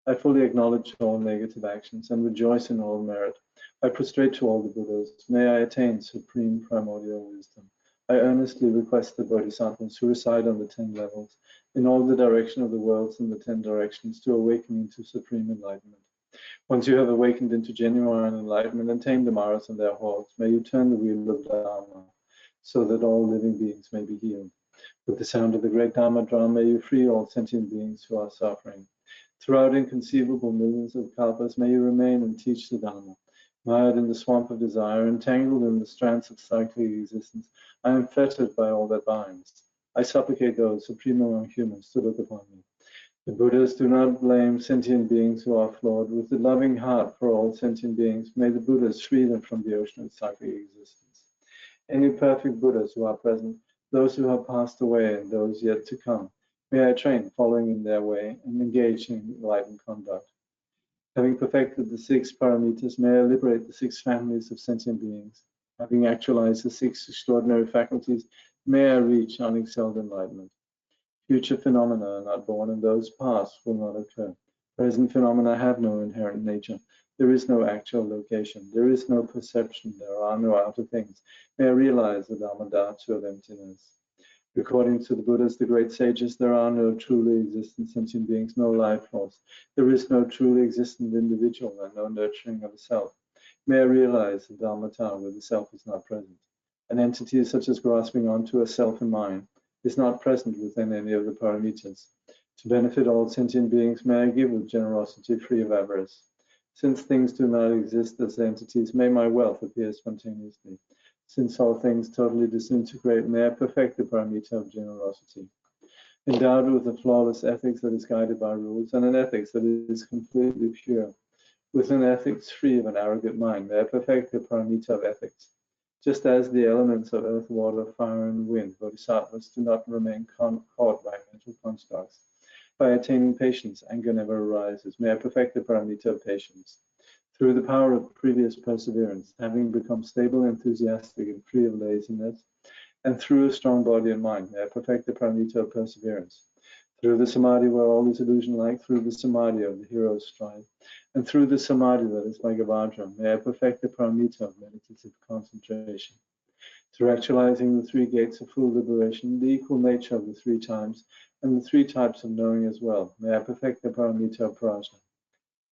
I fully acknowledge all negative actions and rejoice in all merit. I prostrate to all the Buddhas. May I attain supreme primordial wisdom. I earnestly request the Bodhisattvas who reside on the 10 levels, in all the direction of the worlds and the 10 directions, to awaken into supreme enlightenment. Once you have awakened into genuine enlightenment and tamed the Maras and their hordes, may you turn the wheel of Dharma so that all living beings may be healed. With the sound of the great Dharma drum, may you free all sentient beings who are suffering. Throughout inconceivable millions of kalpas, may you remain and teach the Dharma. Mired in the swamp of desire, entangled in the strands of cyclic existence, I am fettered by all that binds. I supplicate those supreme among humans to look upon me. The Buddhas do not blame sentient beings who are flawed. With a loving heart for all sentient beings, may the Buddhas free them from the ocean of cyclic existence. Any perfect Buddhas who are present, those who have passed away and those yet to come, may I train following in their way and engage in enlightened conduct. Having perfected the 6 paramitas, may I liberate the 6 families of sentient beings. Having actualized the 6 extraordinary faculties, may I reach unexcelled enlightenment. Future phenomena are not born, and those past will not occur. Present phenomena have no inherent nature. There is no actual location. There is no perception. There are no outer things. May I realize the Dharmadhatu of emptiness. According to the Buddhas, the great sages, there are no truly existent sentient beings, no life force. There is no truly existent individual and no nurturing of a self. May I realize the Dharmata where the self is not present. An entity such as grasping onto a self in mind is not present within any of the paramitas. To benefit all sentient beings, may I give with generosity free of avarice. Since things do not exist as entities, may my wealth appear spontaneously. Since all things totally disintegrate, may I perfect the paramita of generosity. Endowed with a flawless ethics that is guided by rules, and an ethics that is completely pure. With an ethics free of an arrogant mind, may I perfect the paramita of ethics. Just as the elements of earth, water, fire, and wind, bodhisattvas do not remain caught by mental constructs. By attaining patience, anger never arises. May I perfect the paramita of patience. Through the power of previous perseverance, having become stable, enthusiastic, and free of laziness, and through a strong body and mind, may I perfect the paramita of perseverance. Through the samadhi where all is illusion-like, through the samadhi of the hero's stride, and through the samadhi that is like a vajra, may I perfect the paramita of meditative concentration. Through actualizing the 3 gates of full liberation, the equal nature of the 3 times, and the 3 types of knowing as well, may I perfect the paramita of prajna.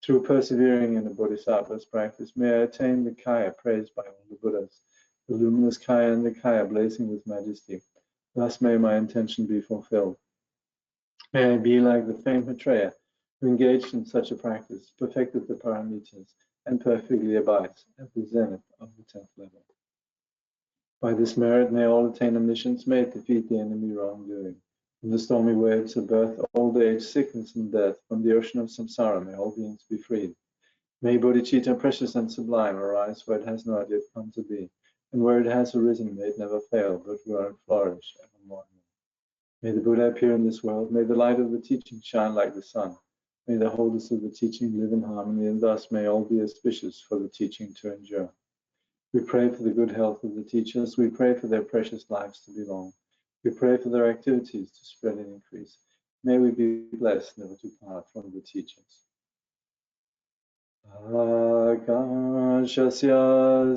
Through persevering in the Bodhisattva's practice, may I attain the kaya praised by all the Buddhas, the luminous kaya and the kaya blazing with majesty. Thus may my intention be fulfilled. May I be like the famed Maitreya, who engaged in such a practice, perfected the paramitas, and perfectly abides at the zenith of the 10th level. By this merit, may all attain omniscience, may it defeat the enemy wrongdoing. From the stormy waves of birth, old age, sickness, and death, from the ocean of samsara, may all beings be freed. May bodhicitta, precious and sublime, arise where it has not yet come to be, and where it has arisen, may it never fail, but grow and flourish evermore. May the Buddha appear in this world. May the light of the teaching shine like the sun. May the holders of the teaching live in harmony, and thus may all be auspicious for the teaching to endure. We pray for the good health of the teachers. We pray for their precious lives to be long. We pray for their activities to spread and increase. May we be blessed never to part from the teachers. Akashasya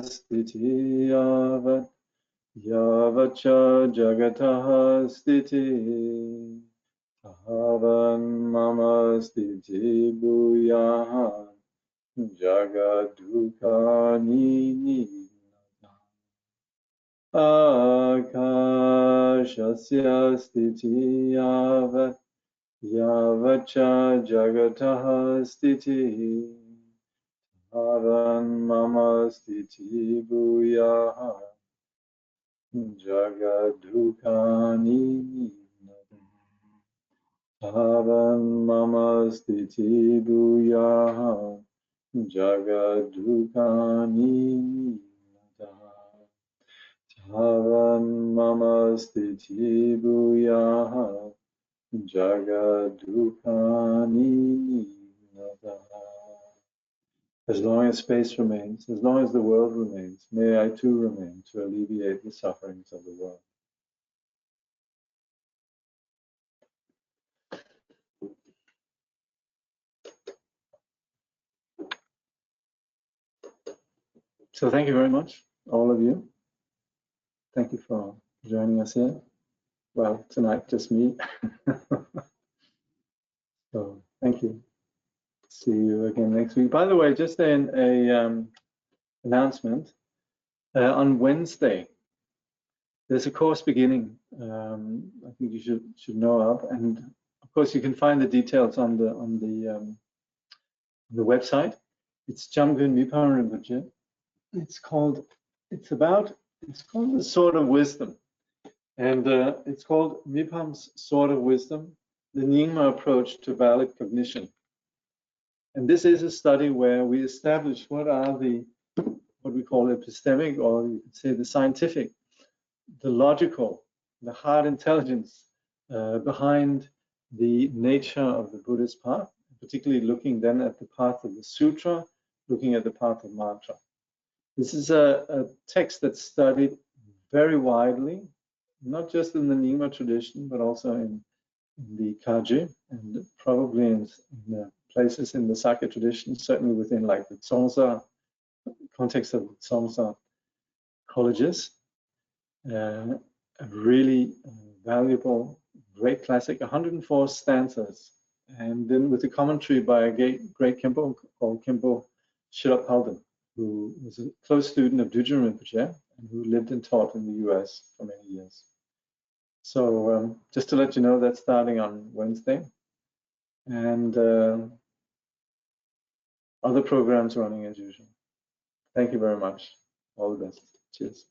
stiti yavat yavacha jagataha stiti tavan mama stiti bhuyaha Jagaduka Nini Akashasya Stiti Yavacha Jagataha Stiti Haran Mama Stiti Bhuyaha Jagadukani Haran Mama Stiti Bhuyaha Jagadukani Haran Mama Stiti Bhuyaha Jagadukani As long as space remains, as long as the world remains, may I too remain to alleviate the sufferings of the world. So thank you very much, all of you. Thank you for joining us here. Well, tonight, just me. So thank you. See you again next week. By the way, just an announcement. On Wednesday, there's a course beginning. I think you should know of, and of course you can find the details on the website. It's Jamgön Kongtrul Lodrötaye. It's called the Sword of Wisdom, and it's called Mipham's Sword of Wisdom: the Nyingma approach to valid cognition. And this is a study where we establish what we call epistemic, or you could say the scientific, the logical, the hard intelligence behind the nature of the Buddhist path, particularly looking then at the path of the sutra, looking at the path of mantra. This is a text that's studied very widely, not just in the Nyingma tradition, but also in the Kaji, and probably in the places in the Sakya tradition, certainly within like the Tsongsa context of Tsongsa colleges. A really valuable, great classic, 104 stanzas, and then with a commentary by a great Khenpo called Khenpo Tsultrim, who was a close student of Dudjom Rinpoche and who lived and taught in the US for many years. So just to let you know, that's starting on Wednesday, and other programs running as usual. Thank you very much. All the best. Cheers.